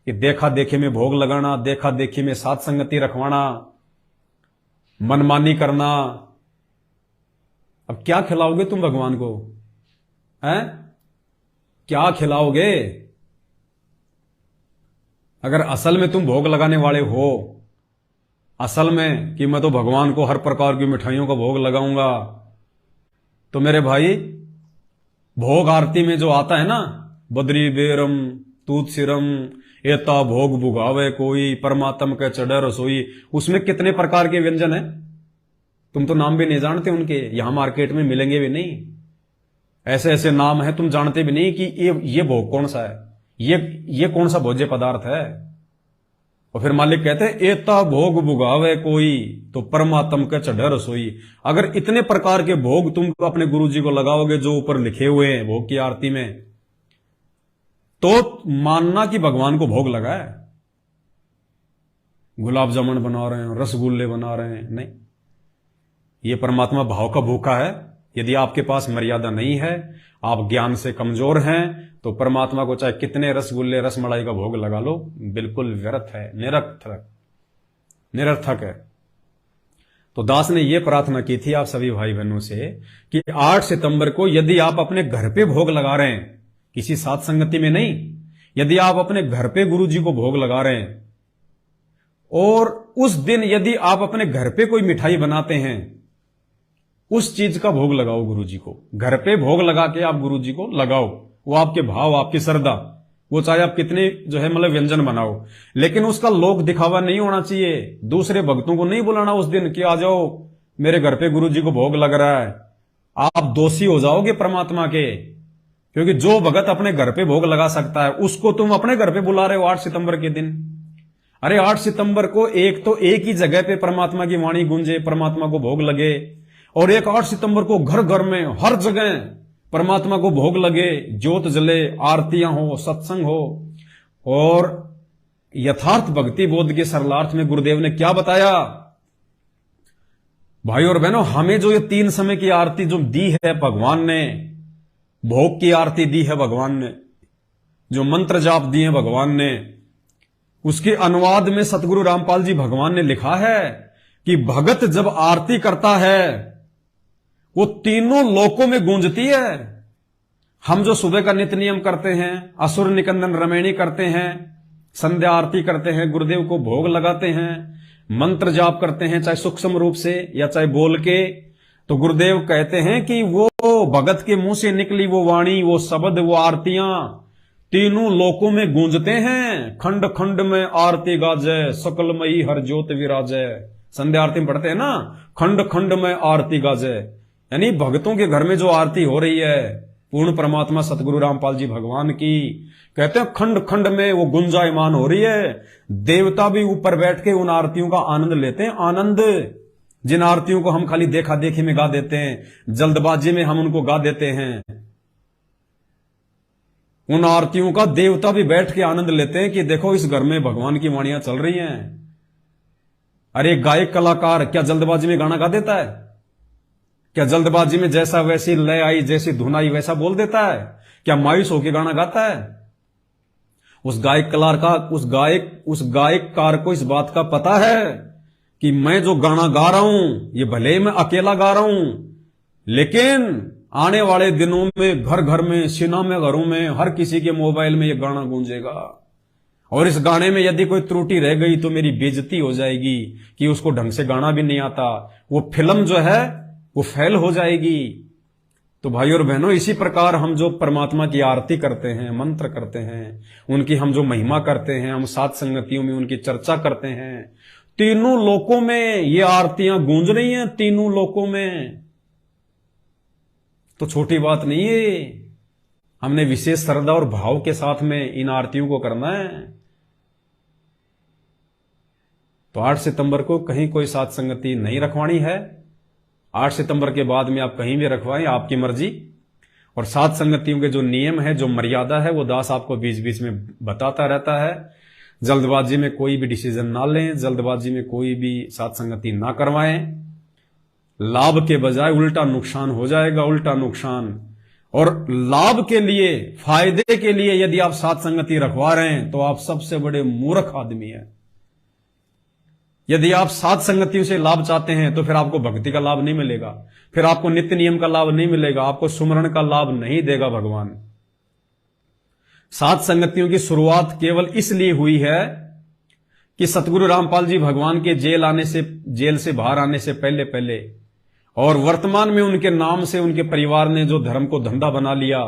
कि देखा देखी में भोग लगाना, देखा देखी में साथ संगति रखवाना, मनमानी करना। अब क्या खिलाओगे तुम भगवान को? हैं? क्या खिलाओगे? अगर असल में तुम भोग लगाने वाले हो, असल में कि मैं तो भगवान को हर प्रकार की मिठाइयों का भोग लगाऊंगा, तो मेरे भाई भोग आरती में जो आता है ना, बद्री बेरम तूत सिरम एता भोग भुगावे कोई परमात्म के चढ़े रसोई, उसमें कितने प्रकार के व्यंजन है? तुम तो नाम भी नहीं जानते उनके, यहां मार्केट में मिलेंगे भी नहीं। ऐसे ऐसे नाम है तुम जानते भी नहीं कि ये भोग कौन सा है, ये कौन सा भोज्य पदार्थ है। और फिर मालिक कहते हैं एता भोग भुगावे कोई तो परमात्म के चढ़े रसोई। अगर इतने प्रकार के भोग तुम अपने गुरु जी को लगाओगे जो ऊपर लिखे हुए हैं भोग की आरती में, तो मानना कि भगवान को भोग लगा है। गुलाब जामुन बना रहे हैं, रसगुल्ले बना रहे हैं, नहीं, ये परमात्मा भाव का भूखा है। यदि आपके पास मर्यादा नहीं है, आप ज्ञान से कमजोर हैं, तो परमात्मा को चाहे कितने रसगुल्ले रसमलाई का भोग लगा लो, बिल्कुल व्यर्थ है, निरर्थक निरर्थक है। तो दास ने यह प्रार्थना की थी आप सभी भाई बहनों से कि 8 सितंबर को यदि आप अपने घर पे भोग लगा रहे हैं, किसी साथ संगति में नहीं, यदि आप अपने घर पे गुरु जी को भोग लगा रहे हैं, और उस दिन यदि आप अपने घर पे कोई मिठाई बनाते हैं, उस चीज का भोग लगाओ गुरु जी को। घर पे भोग लगा के आप गुरु जी को लगाओ, वो आपके भाव, आपकी श्रद्धा, वो चाहे आप कितने जो है मतलब व्यंजन बनाओ, लेकिन उसका लोक दिखावा नहीं होना चाहिए। दूसरे भक्तों को नहीं बुलाना उस दिन कि आ जाओ मेरे घर पे गुरु जी को भोग लग रहा है। आप दोषी हो जाओगे परमात्मा के, क्योंकि जो भगत अपने घर पे भोग लगा सकता है उसको तुम अपने घर पे बुला रहे हो 8 सितंबर के दिन। अरे 8 सितंबर को एक ही जगह पे परमात्मा की वाणी गूंजे, परमात्मा को भोग लगे, और एक 8 सितंबर को घर घर में हर जगह परमात्मा को भोग लगे, ज्योत जले, आरतियां हो, सत्संग हो। और यथार्थ भक्ति बोध के सरलार्थ में गुरुदेव ने क्या बताया? भाई और बहनों, हमें जो ये 3 समय की आरती जो दी है भगवान ने, भोग की आरती दी है भगवान ने, जो मंत्र जाप दिए हैं भगवान ने, उसके अनुवाद में सतगुरु रामपाल जी भगवान ने लिखा है कि भगत जब आरती करता है वो तीनों लोकों में गूंजती है। हम जो सुबह का नित्य नियम करते हैं, असुर निकंदन रमैणी करते हैं, संध्या आरती करते हैं, गुरुदेव को भोग लगाते हैं, मंत्र जाप करते हैं, चाहे सूक्ष्म रूप से या चाहे बोल के, तो गुरुदेव कहते हैं कि वो भगत के मुंह से निकली वो वाणी, वो शब्द, वो आरतियां तीनों लोकों में गूंजते हैं। खंड खंड में आरती गाजे, सकलमयी हर ज्योत विराजे। संध्या आरती में पढ़ते हैं ना, खंड खंड में आरती गाजे, यानी भक्तों के घर में जो आरती हो रही है पूर्ण परमात्मा सतगुरु रामपाल जी भगवान की, कहते हैं खंड खंड में वो गुंजायमान हो रही है। देवता भी ऊपर बैठ के उन आरतियों का आनंद लेते हैं, आनंद। जिन आरतियों को हम खाली देखा देखी में गा देते हैं, जल्दबाजी में हम उनको गा देते हैं, उन आरतियों का देवता भी बैठ के आनंद लेते हैं कि देखो इस घर में भगवान की वाणियां चल रही हैं। अरे गायक कलाकार क्या जल्दबाजी में गाना गा देता है? क्या जल्दबाजी में जैसा वैसी लय आई, जैसी धुन आई वैसा बोल देता है? क्या मायूस होकर गाना गाता है? उस गायककार को इस बात का पता है कि मैं जो गाना गा रहा हूं ये भले ही मैं अकेला गा रहा हूं, लेकिन आने वाले दिनों में घर घर में, सिनेमा घरों में, हर किसी के मोबाइल में ये गाना गूंजेगा। और इस गाने में यदि कोई त्रुटि रह गई तो मेरी बेइज्जती हो जाएगी कि उसको ढंग से गाना भी नहीं आता, वो फिल्म जो है वो फेल हो जाएगी। तो भाई और बहनों, इसी प्रकार हम जो परमात्मा की आरती करते हैं, मंत्र करते हैं, उनकी हम जो महिमा करते हैं, हम सात संगतियों में उनकी चर्चा करते हैं, तीनों लोकों में ये आरतियां गूंज रही हैं, तीनों लोकों में। तो छोटी बात नहीं है, हमने विशेष श्रद्धा और भाव के साथ में इन आरतियों को करना है। तो 8 सितंबर को कहीं कोई सात संगति नहीं रखवानी है। 8 सितंबर के बाद में आप कहीं भी रखवाएं, आपकी मर्जी। और सात संगतियों के जो नियम है, जो मर्यादा है, वो दास आपको बीच बीच में बताता रहता है। जल्दबाजी में कोई भी डिसीजन ना लें, जल्दबाजी में कोई भी सात संगति ना करवाएं। लाभ के बजाय उल्टा नुकसान हो जाएगा, उल्टा नुकसान। और लाभ के लिए, फायदे के लिए यदि आप सात संगति रखवा रहे हैं तो आप सबसे बड़े मूर्ख आदमी हैं। यदि आप सात संगतियों से लाभ चाहते हैं तो फिर आपको भक्ति का लाभ नहीं मिलेगा, फिर आपको नित्य नियम का लाभ नहीं मिलेगा, आपको सुमरण का लाभ नहीं देगा भगवान। सात संगतियों की शुरुआत केवल इसलिए हुई है कि सतगुरु रामपाल जी भगवान के जेल से बाहर आने से पहले पहले, और वर्तमान में उनके नाम से उनके परिवार ने जो धर्म को धंधा बना लिया,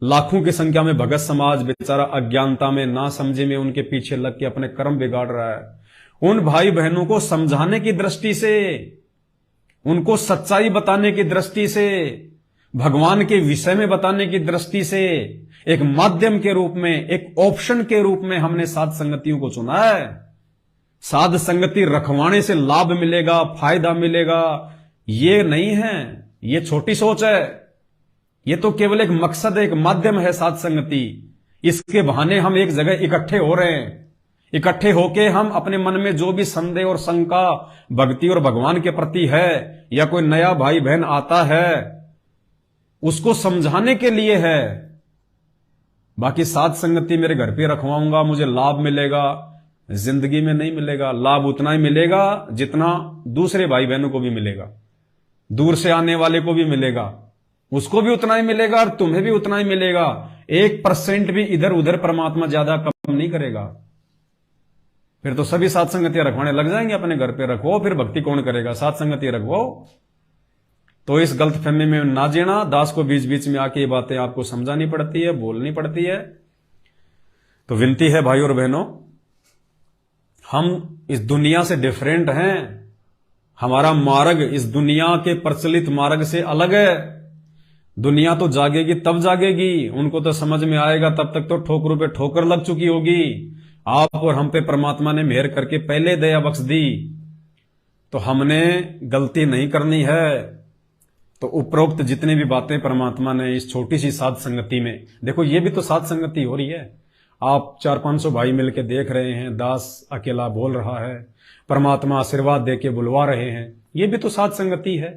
लाखों की संख्या में भगत समाज बेचारा अज्ञानता में, ना समझे में उनके पीछे लग के अपने कर्म बिगाड़ रहा है। उन भाई बहनों को समझाने की दृष्टि से, उनको सच्चाई बताने की दृष्टि से, भगवान के विषय में बताने की दृष्टि से, एक माध्यम के रूप में, एक ऑप्शन के रूप में हमने सात संगतियों को चुना है। साध संगति रखवाने से लाभ मिलेगा, फायदा मिलेगा, ये नहीं है, ये छोटी सोच है। ये तो केवल एक मकसद है, एक माध्यम है सात संगति। इसके बहाने हम एक जगह इकट्ठे हो रहे हैं। इकट्ठे होके हम अपने मन में जो भी संदेह और शंका भक्ति और भगवान के प्रति है, या कोई नया भाई बहन आता है, उसको समझाने के लिए है। बाकी सात संगति मेरे घर पे रखवाऊंगा, मुझे लाभ मिलेगा, जिंदगी में नहीं मिलेगा। लाभ उतना ही मिलेगा जितना दूसरे भाई बहनों को भी मिलेगा, दूर से आने वाले को भी मिलेगा, उसको भी उतना ही मिलेगा और तुम्हें भी उतना ही मिलेगा। 1% भी इधर उधर परमात्मा ज्यादा कम नहीं करेगा। फिर तो सभी सात संगतियां रखवाने लग जाएंगे, अपने घर पे रखो, फिर भक्ति कौन करेगा? सात संगतियां रखो। तो इस गलतफहमी में ना जीना। दास को बीच बीच में आके ये बातें आपको समझानी पड़ती है, बोलनी पड़ती है। तो विनती है भाई और बहनों, हम इस दुनिया से डिफरेंट हैं। हमारा मार्ग इस दुनिया के प्रचलित मार्ग से अलग है। दुनिया तो जागेगी तब जागेगी, उनको तो समझ में आएगा, तब तक तो ठोकरों पे ठोकर लग चुकी होगी। आप और हम पे परमात्मा ने मेहर करके पहले दया बख्श दी, तो हमने गलती नहीं करनी है। तो उपरोक्त जितनी भी बातें परमात्मा ने इस छोटी सी साध संगति में, देखो ये भी तो साध संगति हो रही है। आप 400-500 भाई मिलके देख रहे हैं, दास अकेला बोल रहा है, परमात्मा आशीर्वाद देके बुलवा रहे हैं, ये भी तो साध संगति है।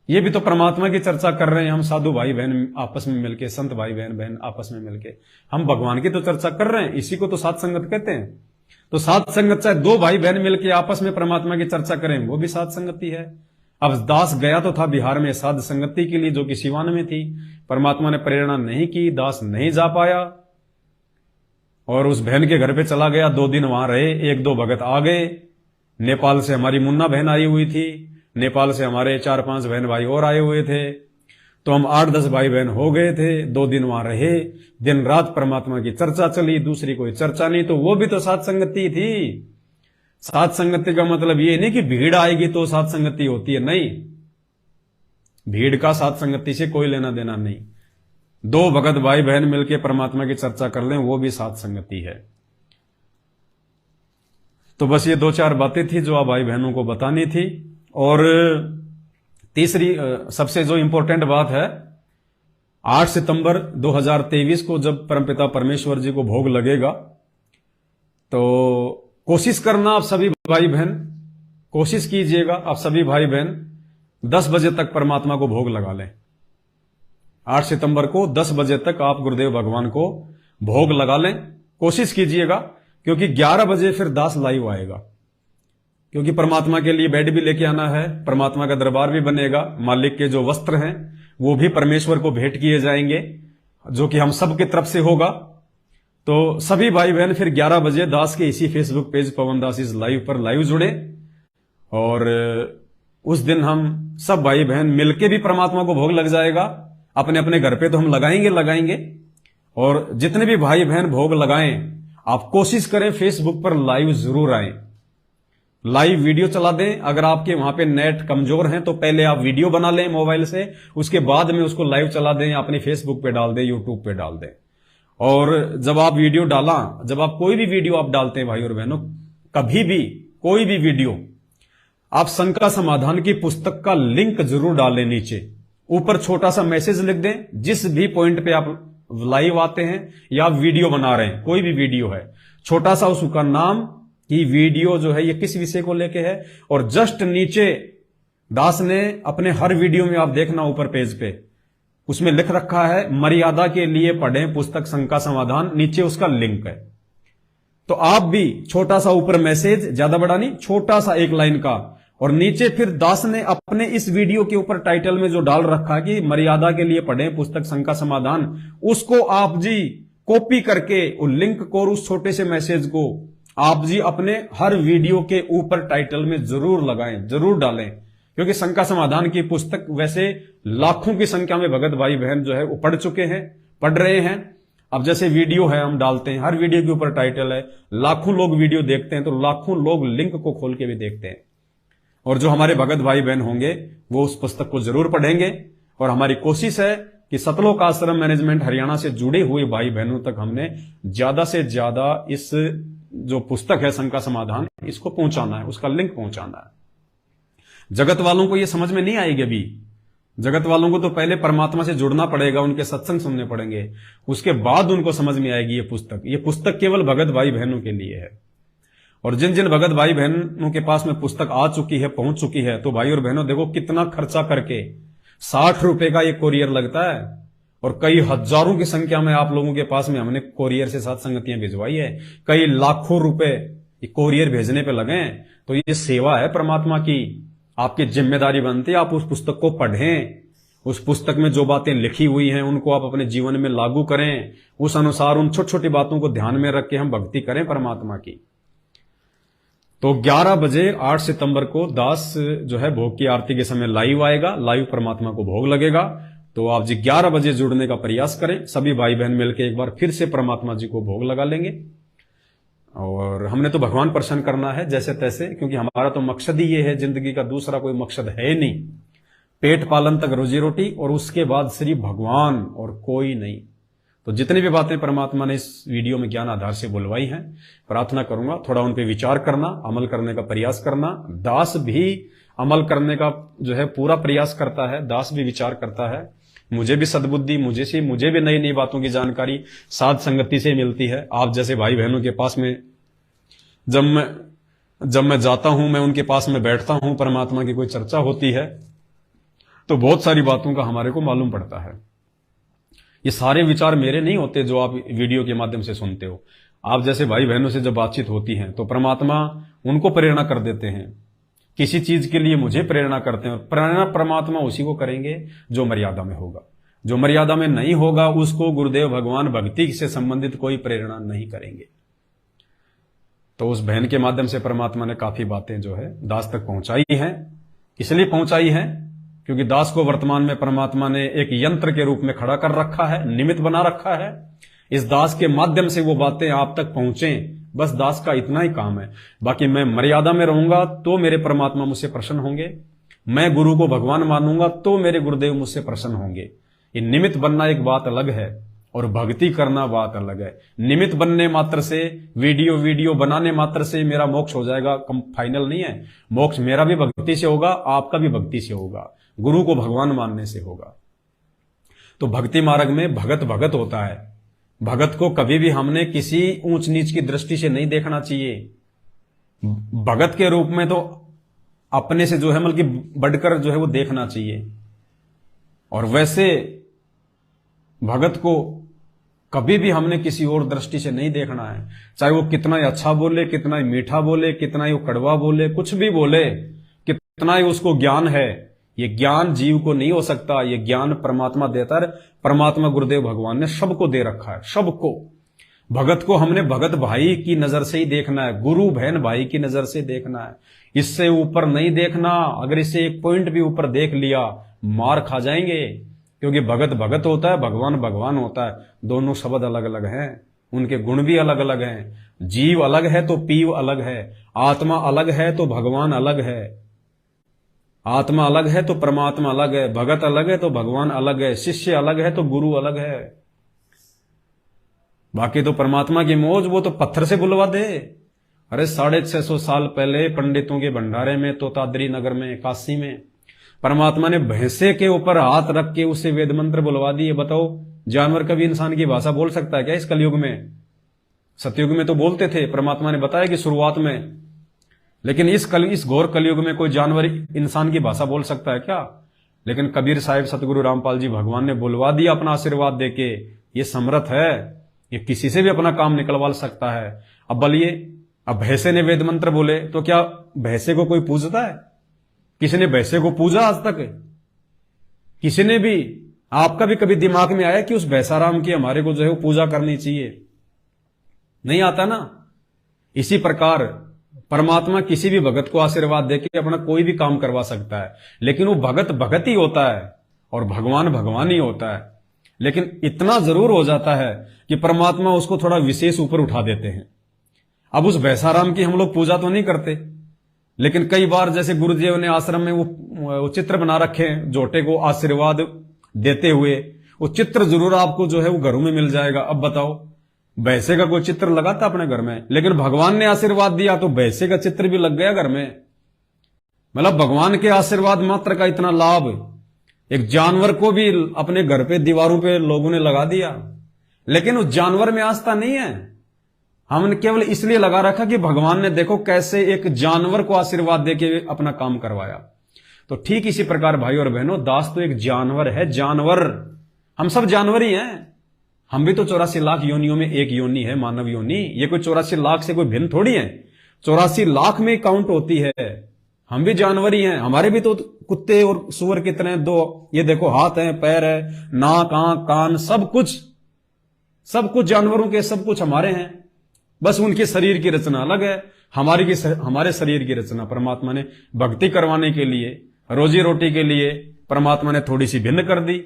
ये भी तो परमात्मा की चर्चा कर रहे हैं हम साधु भाई बहन आपस में मिलके, संत भाई बहन आपस में मिलके हम भगवान की तो चर्चा कर रहे हैं। इसी को तो साध संगत कहते हैं। तो साध संगत चाहे दो भाई बहन मिलके आपस में परमात्मा की चर्चा करें, वो भी साध संगति है। अब दास गया तो था बिहार में साध संगति के लिए, जो कि सिवान में थी। परमात्मा ने प्रेरणा नहीं की, दास नहीं जा पाया और उस बहन के घर पे चला गया। 2 दिन वहां रहे, 1-2 भगत आ गए। नेपाल से हमारी मुन्ना बहन आई हुई थी, नेपाल से हमारे 4-5 बहन भाई और आए हुए थे। तो हम 8-10 भाई बहन हो गए थे। 2 दिन वहां रहे, दिन रात परमात्मा की चर्चा चली, दूसरी कोई चर्चा नहीं। तो वो भी तो साध संगति थी। साध संगति का मतलब ये नहीं कि भीड़ आएगी तो साध संगति होती है, नहीं। भीड़ का साध संगति से कोई लेना देना नहीं। 2 भगत भाई बहन मिलकर परमात्मा की चर्चा कर लें, वो भी साध संगति है। तो बस ये 2-4 बातें थी जो आप भाई बहनों को बतानी थी। और तीसरी सबसे जो इंपॉर्टेंट बात है, 8 सितंबर 2023 को जब परमपिता परमेश्वर जी को भोग लगेगा, तो कोशिश करना आप सभी भाई बहन, कोशिश कीजिएगा आप सभी भाई बहन 10 बजे तक परमात्मा को भोग लगा लें। 8 सितंबर को 10 बजे तक आप गुरुदेव भगवान को भोग लगा लें, कोशिश कीजिएगा। क्योंकि 11 बजे फिर दास लाइव आएगा, क्योंकि परमात्मा के लिए बेड भी लेके आना है, परमात्मा का दरबार भी बनेगा, मालिक के जो वस्त्र हैं वो भी परमेश्वर को भेंट किए जाएंगे, जो कि हम सब की तरफ से होगा। तो सभी भाई बहन फिर 11 बजे दास के इसी Facebook page Pawan Das is live पर लाइव जुड़े, और उस दिन हम सब भाई बहन मिलके भी परमात्मा को भोग लग जाएगा। अपने अपने घर पे तो हम लगाएंगे, और जितने भी भाई बहन भोग लगाएं, आप कोशिश करें फेसबुक पर लाइव जरूर आए, लाइव वीडियो चला दें। अगर आपके वहां पे नेट कमजोर है तो पहले आप वीडियो बना लें मोबाइल से, उसके बाद में उसको लाइव चला दें, अपने फेसबुक पे डाल दें, यूट्यूब पे डाल दें। और जब आप वीडियो जब आप कोई भी वीडियो आप डालते हैं भाई और बहनों, कभी भी कोई भी वीडियो आप शंका समाधान की पुस्तक का लिंक जरूर डालें। नीचे ऊपर छोटा सा मैसेज लिख दें, जिस भी पॉइंट पे आप लाइव आते हैं या वीडियो बना रहे हैं, कोई भी वीडियो है, छोटा सा उसका नाम कि वीडियो जो है ये किस विषय को लेके है, और जस्ट नीचे दास ने अपने हर वीडियो में आप देखना ऊपर पेज पे उसमें लिख रखा है मर्यादा के लिए पढ़ें पुस्तक शंका समाधान, नीचे उसका लिंक है। तो आप भी छोटा सा ऊपर मैसेज, ज्यादा बड़ा नहीं, छोटा सा एक लाइन का, और नीचे फिर दास ने अपने इस वीडियो के ऊपर टाइटल में जो डाल रखा है कि मर्यादा के लिए पढ़ें पुस्तक शंका समाधान, उसको आप जी कॉपी करके उस लिंक को और उस छोटे से मैसेज को आप जी अपने हर वीडियो के ऊपर टाइटल में जरूर लगाएं, जरूर डालें। क्योंकि शंका समाधान की पुस्तक वैसे लाखों की संख्या में भगत भाई बहन जो है वो पढ़ चुके हैं, पढ़ रहे हैं। अब जैसे वीडियो है हम डालते हैं, हर वीडियो के ऊपर टाइटल है, लाखों लोग वीडियो देखते हैं, तो लाखों लोग लिंक को खोल के भी देखते हैं। और जो हमारे भगत भाई बहन होंगे वो उस पुस्तक को जरूर पढ़ेंगे। और हमारी कोशिश है कि सतलोक आश्रम मैनेजमेंट हरियाणा से जुड़े हुए भाई बहनों तक हमने ज्यादा से ज्यादा इस जो पुस्तक है शंका समाधान, इसको पहुंचाना है, उसका लिंक पहुंचाना है। जगत वालों को यह समझ में नहीं आएगी अभी। जगत वालों को तो पहले परमात्मा से जुड़ना पड़ेगा, उनके सत्संग सुनने पड़ेंगे, उसके बाद उनको समझ में आएगी ये पुस्तक। ये पुस्तक केवल भगत भाई बहनों के लिए है। और जिन जिन भगत भाई बहनों के पास में पुस्तक आ चुकी है, पहुंच चुकी है, तो भाई और बहनों देखो कितना खर्चा करके 60 रुपए का ये कोरियर लगता है, और कई हजारों की संख्या में आप लोगों के पास में हमने कोरियर से साथ संगतियां भिजवाई है, कई लाखों रुपए कोरियर भेजने पे लगे हैं। तो ये सेवा है परमात्मा की, आपकी जिम्मेदारी बनती है आप उस पुस्तक को पढ़ें, उस पुस्तक में जो बातें लिखी हुई हैं उनको आप अपने जीवन में लागू करें, उस अनुसार उन छोटी छोटी बातों को ध्यान में रख के हम भक्ति करें परमात्मा की। तो 11 बजे 8 सितंबर को दास जो है भोग की आरती के समय लाइव आएगा, लाइव परमात्मा को भोग लगेगा। तो आप जी 11 बजे जुड़ने का प्रयास करें, सभी भाई बहन मिलकर एक बार फिर से परमात्मा जी को भोग लगा लेंगे। और हमने तो भगवान प्रसन्न करना है जैसे तैसे, क्योंकि हमारा तो मकसद ही ये है, जिंदगी का दूसरा कोई मकसद है ही नहीं। पेट पालन तक रोजी रोटी, और उसके बाद सिर्फ भगवान और कोई नहीं। तो जितनी भी बातें परमात्मा ने इस वीडियो में ज्ञान आधार से बुलवाई हैं, प्रार्थना करूंगा थोड़ा उन पे विचार करना, अमल करने का प्रयास करना। दास भी अमल करने का जो है पूरा प्रयास करता है, दास भी विचार करता है। मुझे भी सद्बुद्धि, मुझे भी नई नई बातों की जानकारी साध संगति से मिलती है। आप जैसे भाई बहनों के पास में जब मैं जाता हूं, मैं उनके पास में बैठता हूं, परमात्मा की कोई चर्चा होती है, तो बहुत सारी बातों का हमारे को मालूम पड़ता है। ये सारे विचार मेरे नहीं होते जो आप वीडियो के माध्यम से सुनते हो। आप जैसे भाई बहनों से जब बातचीत होती है तो परमात्मा उनको प्रेरणा कर देते हैं, किसी चीज के लिए मुझे प्रेरणा करते हैं, और प्रेरणा परमात्मा उसी को करेंगे जो मर्यादा में होगा। जो मर्यादा में नहीं होगा उसको गुरुदेव भगवान भक्ति से संबंधित कोई प्रेरणा नहीं करेंगे। तो उस बहन के माध्यम से परमात्मा ने काफी बातें जो है दास तक पहुंचाई हैं। इसलिए पहुंचाई हैं क्योंकि दास को वर्तमान में परमात्मा ने एक यंत्र के रूप में खड़ा कर रखा है, निमित्त बना रखा है। इस दास के माध्यम से वो बातें आप तक पहुंचें, बस दास का इतना ही काम है। बाकी मैं मर्यादा में रहूंगा तो मेरे परमात्मा मुझसे प्रसन्न होंगे, मैं गुरु को भगवान मानूंगा तो मेरे गुरुदेव मुझसे प्रसन्न होंगे। ये निमित्त बनना एक बात अलग है और भक्ति करना बात अलग है। निमित्त बनने मात्र से, वीडियो बनाने मात्र से मेरा मोक्ष हो जाएगा, कम फाइनल नहीं है। मोक्ष मेरा भी भक्ति से होगा, आपका भी भक्ति से होगा, गुरु को भगवान मानने से होगा। तो भक्ति मार्ग में भगत भगत होता है। भगत को कभी भी हमने किसी ऊंच नीच की दृष्टि से नहीं देखना चाहिए। भगत के रूप में तो अपने से जो है बल्कि बढ़कर जो है वो देखना चाहिए। और वैसे भगत को कभी भी हमने किसी और दृष्टि से नहीं देखना है, चाहे वो कितना ही अच्छा बोले, कितना ही मीठा बोले, कितना ही वो कड़वा बोले, कुछ भी बोले, कितना ही उसको ज्ञान है, ये ज्ञान जीव को नहीं हो सकता, ये ज्ञान परमात्मा देता है। परमात्मा गुरुदेव भगवान ने सबको दे रखा है, सबको। भगत को हमने भगत भाई की नजर से ही देखना है, गुरु बहन भाई की नजर से देखना है, इससे ऊपर नहीं देखना। अगर इससे एक पॉइंट भी ऊपर देख लिया मार खा जाएंगे, क्योंकि भगत भगत होता है, भगवान भगवान होता है। दोनों शब्द अलग अलग हैं, उनके गुण भी अलग अलग हैं। जीव अलग है तो पीव अलग है, आत्मा अलग है तो भगवान अलग है, आत्मा अलग है तो परमात्मा अलग है, भगत अलग है तो भगवान अलग है, शिष्य अलग है तो गुरु अलग है। बाकी तो परमात्मा की मौज, वो तो पत्थर से बुलवा दे। अरे 650 साल पहले पंडितों के भंडारे में, तोताद्री नगर में, काशी में, परमात्मा ने भैंसे के ऊपर हाथ रख के उससे वेद मंत्र बुलवा दिए। बताओ, जानवर कभी इंसान की भाषा बोल सकता है क्या इस कलयुग में? सतयुग में तो बोलते थे, परमात्मा ने बताया कि शुरुआत में। लेकिन इस घोर कलयुग में कोई जानवर इंसान की भाषा बोल सकता है क्या? लेकिन कबीर साहिब सतगुरु रामपाल जी भगवान ने बुलवा दिया अपना आशीर्वाद देके। ये समर्थ है, ये किसी से भी अपना काम निकलवा सकता है। अब बोलिए, अब भैंसे ने वेद मंत्र बोले तो क्या भैंसे को कोई पूजता है? किसी ने भैंसे को पूजा आज तक? किसी ने भी? आपका भी कभी दिमाग में आया कि उस भैंसाराम की हमारे को जो है वो पूजा करनी चाहिए? नहीं आता ना। इसी प्रकार परमात्मा किसी भी भगत को आशीर्वाद देके अपना कोई भी काम करवा सकता है, लेकिन वो भगत भगत ही होता है और भगवान भगवान ही होता है। लेकिन इतना जरूर हो जाता है कि परमात्मा उसको थोड़ा विशेष ऊपर उठा देते हैं। अब उस भैंसाराम की हम लोग पूजा तो नहीं करते, लेकिन कई बार जैसे गुरुदेव ने आश्रम में वो चित्र बना रखे हैं जोटे को आशीर्वाद देते हुए, वो चित्र जरूर आपको जो है वो घरों में मिल जाएगा। अब बताओ, भैंसे का कोई चित्र लगाता अपने घर में? लेकिन भगवान ने आशीर्वाद दिया तो भैंसे का चित्र भी लग गया घर में। मतलब भगवान के आशीर्वाद मात्र का इतना लाभ एक जानवर को भी अपने घर पे दीवारों पे लोगों ने लगा दिया, लेकिन उस जानवर में आस्था नहीं है। हमने केवल इसलिए लगा रखा कि भगवान ने देखो कैसे एक जानवर को आशीर्वाद देके अपना काम करवाया। तो ठीक इसी प्रकार भाई और बहनों, दास तो एक जानवर है, जानवर। हम सब जानवर ही हैं। हम भी तो 84 लाख योनियों में एक योनि है, मानव योनि। ये कोई 84 लाख से कोई भिन्न थोड़ी है, 84 लाख में काउंट होती है। हम भी जानवर ही हैं। हमारे भी तो कुत्ते और सुअर की तरह दो, ये देखो, हाथ है, पैर है, नाक, आंख, कान, सब कुछ जानवरों के, सब कुछ हमारे हैं। बस उनके शरीर की रचना अलग है, हमारे शरीर की रचना परमात्मा ने भक्ति करवाने के लिए, रोजी रोटी के लिए परमात्मा ने थोड़ी सी भिन्न कर दी।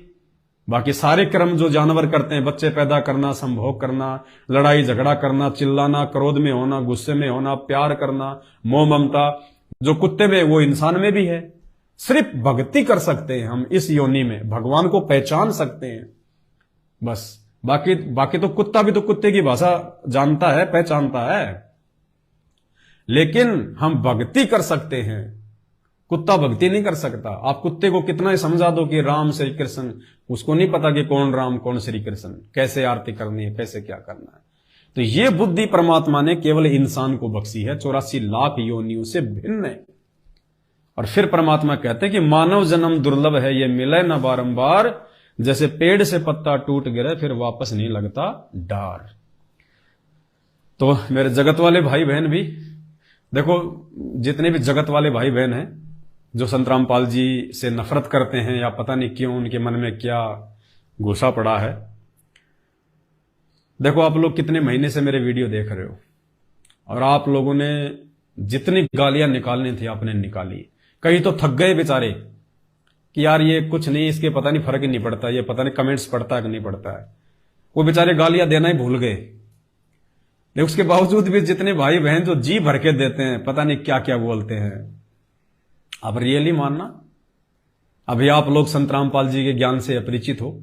बाकी सारे कर्म जो जानवर करते हैं, बच्चे पैदा करना, संभोग करना, लड़ाई झगड़ा करना, चिल्लाना, क्रोध में होना, गुस्से में होना, प्यार करना, मोह ममता, जो कुत्ते में वो इंसान में भी है। सिर्फ भक्ति कर सकते हैं हम इस योनि में, भगवान को पहचान सकते हैं बस। बाकी तो कुत्ता भी तो कुत्ते की भाषा जानता है, पहचानता है, लेकिन हम भक्ति कर सकते हैं, कुत्ता भक्ति नहीं कर सकता। आप कुत्ते को कितना ही समझा दो कि राम श्री कृष्ण, उसको नहीं पता कि कौन राम कौन श्री कृष्ण, कैसे आरती करनी है, कैसे क्या करना है। तो ये बुद्धि परमात्मा ने केवल इंसान को बख्शी है, 84 लाख योनियों से भिन्न है। और फिर परमात्मा कहते हैं कि मानव जन्म दुर्लभ है, ये मिले न बारंबार, जैसे पेड़ से पत्ता टूट गिरे फिर वापस नहीं लगता डार। तो मेरे जगत वाले भाई बहन भी देखो, जितने भी जगत वाले भाई बहन हैं जो संत रामपाल जी से नफरत करते हैं या पता नहीं क्यों उनके मन में क्या घुसा पड़ा है, देखो आप लोग कितने महीने से मेरे वीडियो देख रहे हो और आप लोगों ने जितनी गालियां निकालनी थी आपने निकाली। कई तो थक गए बेचारे कि यार ये कुछ नहीं, इसके पता नहीं फर्क ही नहीं पड़ता, ये पता नहीं कमेंट्स पढ़ता है कि नहीं पढ़ता है। वो बेचारे गालियां देना ही भूल गए। लेकिन उसके बावजूद भी जितने भाई बहन जो जी भर के देते हैं, पता नहीं क्या क्या बोलते हैं। अब रियली मानना, अभी आप लोग संत रामपाल जी के ज्ञान से अपरिचित हो,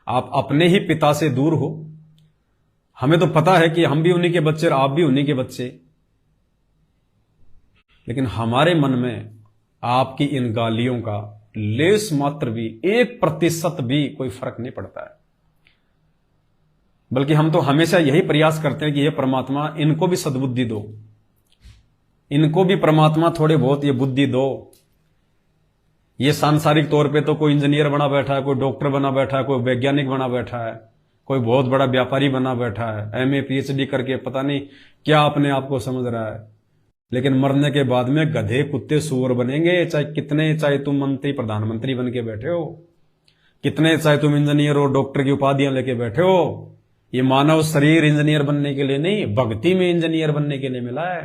आप अपने ही पिता से दूर हो। हमें तो पता है कि हम भी उन्हीं के बच्चे और आप भी उन्हीं के बच्चे, लेकिन हमारे मन में आपकी इन गालियों का लेस मात्र भी, 1% भी कोई फर्क नहीं पड़ता है। बल्कि हम तो हमेशा यही प्रयास करते हैं कि ये परमात्मा इनको भी सद्बुद्धि दो, इनको भी परमात्मा थोड़े बहुत ये बुद्धि दो। ये सांसारिक तौर पे तो कोई इंजीनियर बना बैठा है, कोई डॉक्टर बना बैठा है, कोई वैज्ञानिक बना बैठा है, कोई बहुत बड़ा व्यापारी बना बैठा है, MA PhD करके पता नहीं क्या अपने आप को समझ रहा है। लेकिन मरने के बाद में गधे कुत्ते सूअर बनेंगे। चाहे तुम मंत्री प्रधानमंत्री बन के बैठे हो, कितने चाहे तुम इंजीनियर हो, डॉक्टर की उपाधियां लेके बैठे हो, ये मानव शरीर इंजीनियर बनने के लिए नहीं, भक्ति में इंजीनियर बनने के लिए मिला है।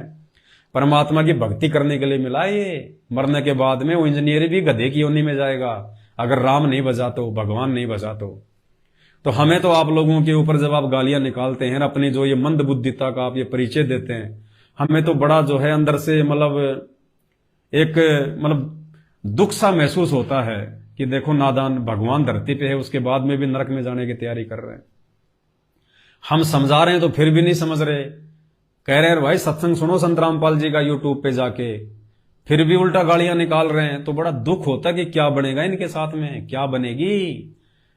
परमात्मा की भक्ति करने के लिए मिला है। ये मरने के बाद में वो इंजीनियर भी गधे की योनि में जाएगा, अगर राम नहीं बजा तो, भगवान नहीं बजा तो हमें तो आप लोगों के ऊपर जब आप गालियां निकालते हैं, अपनी जो ये मंद बुद्धिता का आप ये परिचय देते हैं, हमें तो बड़ा जो है अंदर से मतलब दुख सा महसूस होता है कि देखो नादान भगवान धरती पे है, उसके बाद में भी नरक में जाने की तैयारी कर रहे हैं। हम समझा रहे हैं तो फिर भी नहीं समझ रहे, कह रहे हैं भाई सत्संग सुनो संत रामपाल जी का यूट्यूब पे जाके, फिर भी उल्टा गालियां निकाल रहे हैं। तो बड़ा दुख होता है कि क्या बनेगा इनके साथ में, क्या बनेगी।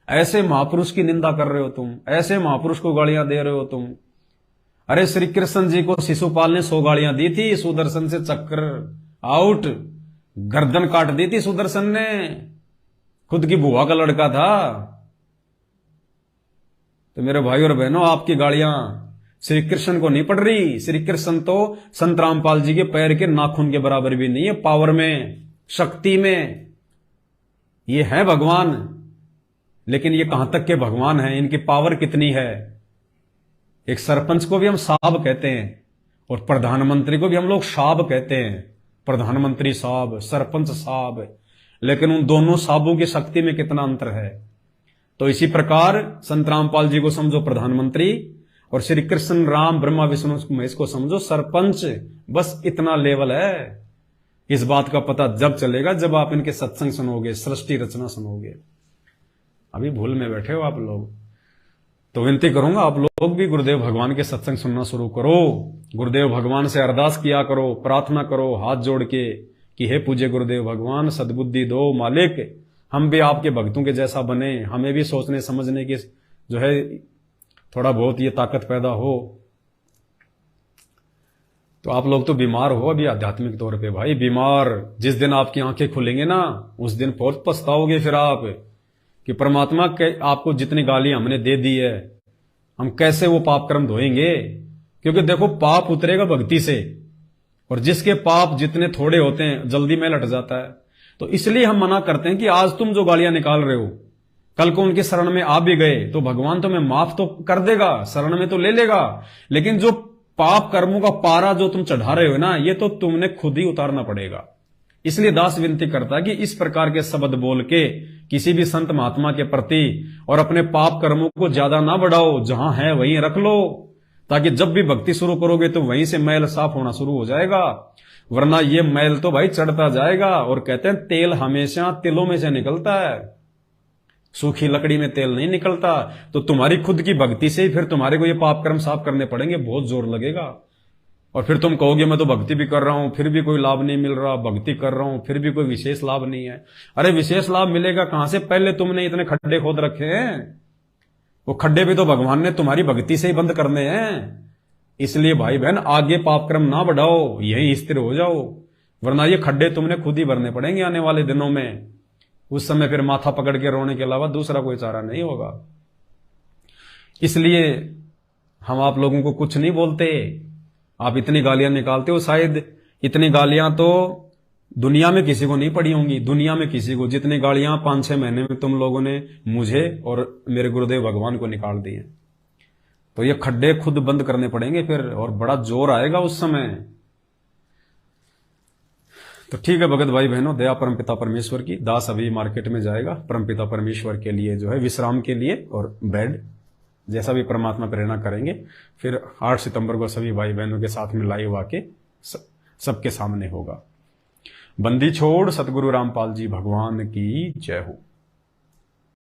ऐसे महापुरुष की निंदा कर रहे हो तुम, ऐसे महापुरुष को गालियां दे रहे हो तुम। अरे श्री कृष्ण जी को शिशुपाल ने 100 गालियां दी थी, सुदर्शन से चक्कर आउट, गर्दन काट दी थी सुदर्शन ने, खुद की बुआ का लड़का था। तो मेरे भाई और बहनों, आपकी गालियां श्री कृष्ण को नहीं पड़ रही। श्री कृष्ण तो संत रामपाल जी के पैर के नाखून के बराबर भी नहीं है, पावर में, शक्ति में। ये है भगवान, लेकिन ये कहां तक के भगवान हैं, इनकी पावर कितनी है। एक सरपंच को भी हम साहब कहते हैं और प्रधानमंत्री को भी हम लोग साहब कहते हैं, प्रधानमंत्री साहब, सरपंच साहब, लेकिन उन दोनों साहबों की शक्ति में कितना अंतर है। तो इसी प्रकार संत रामपाल जी को समझो प्रधानमंत्री और श्री कृष्ण राम ब्रह्मा विष्णु महेश को समझो सरपंच। बस इतना लेवल है। इस बात का पता जब चलेगा जब आप इनके सत्संग सुनोगे, सृष्टि रचना सुनोगे। अभी भूल में बैठे हो आप लोग। तो विनती करूंगा आप लोग भी गुरुदेव भगवान के सत्संग सुनना शुरू करो, गुरुदेव भगवान से अरदास किया करो, प्रार्थना करो हाथ जोड़ के कि हे पूज्य गुरुदेव भगवान सद्बुद्धि दो मालिक, हम भी आपके भक्तों के जैसा बने, हमें भी सोचने समझने की जो है थोड़ा बहुत ये ताकत पैदा हो। तो आप लोग तो बीमार हो अभी आध्यात्मिक तौर पे भाई, बीमार। जिस दिन आपकी आंखें खुलेंगे ना, उस दिन बहुत पछताओगे फिर आप कि परमात्मा के आपको जितनी गालियां हमने दे दी है, हम कैसे वो पाप कर्म धोएंगे। क्योंकि देखो पाप उतरेगा भक्ति से, और जिसके पाप जितने थोड़े होते हैं जल्दी में लट जाता है। तो इसलिए हम मना करते हैं कि आज तुम जो गालियां निकाल रहे हो, कल को उनके शरण में आ भी गए तो भगवान तुम्हें माफ तो कर देगा, शरण में तो ले लेगा, लेकिन जो पाप कर्मों का पारा जो तुम चढ़ा रहे हो ना, ये तो तुमने खुद ही उतारना पड़ेगा। इसलिए दास विनती करता है कि इस प्रकार के शब्द बोल के किसी भी संत महात्मा के प्रति और अपने पाप कर्मों को ज्यादा ना बढ़ाओ, जहां है वहीं रख लो, ताकि जब भी भक्ति शुरू करोगे तो वहीं से मैल साफ होना शुरू हो जाएगा। वरना ये मैल तो भाई चढ़ता जाएगा। और कहते हैं तेल हमेशा तिलों में से निकलता है, सूखी लकड़ी में तेल नहीं निकलता। तो तुम्हारी खुद की भक्ति से ही फिर तुम्हारे को ये पाप कर्म साफ करने पड़ेंगे, बहुत जोर लगेगा। और फिर तुम कहोगे मैं तो भक्ति भी कर रहा हूं फिर भी कोई लाभ नहीं मिल रहा, भक्ति कर रहा हूं फिर भी कोई विशेष लाभ नहीं है। अरे विशेष लाभ मिलेगा कहां से, पहले तुमने इतने खड्डे खोद रखे हैं, वो खड्डे भी तो भगवान ने तुम्हारी भक्ति से ही बंद करने हैं। इसलिए भाई बहन आगे पाप कर्म ना बढ़ाओ, यही स्थिर हो जाओ, वरना ये खड्डे तुमने खुद ही भरने पड़ेंगे आने वाले दिनों में। उस समय फिर माथा पकड़ के रोने के अलावा दूसरा कोई चारा नहीं होगा। इसलिए हम आप लोगों को कुछ नहीं बोलते, आप इतनी गालियां निकालते हो, शायद इतनी गालियां तो दुनिया में किसी को नहीं पड़ी होंगी, दुनिया में किसी को जितनी गालियां 5-6 महीने में तुम लोगों ने मुझे और मेरे गुरुदेव भगवान को निकाल दी है। तो ये खड्डे खुद बंद करने पड़ेंगे फिर, और बड़ा जोर आएगा उस समय। तो ठीक है भगत भाई बहनों, दया परमपिता परमेश्वर की। दास अभी मार्केट में जाएगा परमपिता परमेश्वर के लिए जो है विश्राम के लिए और बेड, जैसा भी परमात्मा प्रेरणा करेंगे। फिर 8 सितंबर को सभी भाई बहनों के साथ में लाइव आके सबके सामने होगा। बंदी छोड़ सतगुरु रामपाल जी भगवान की जय हो।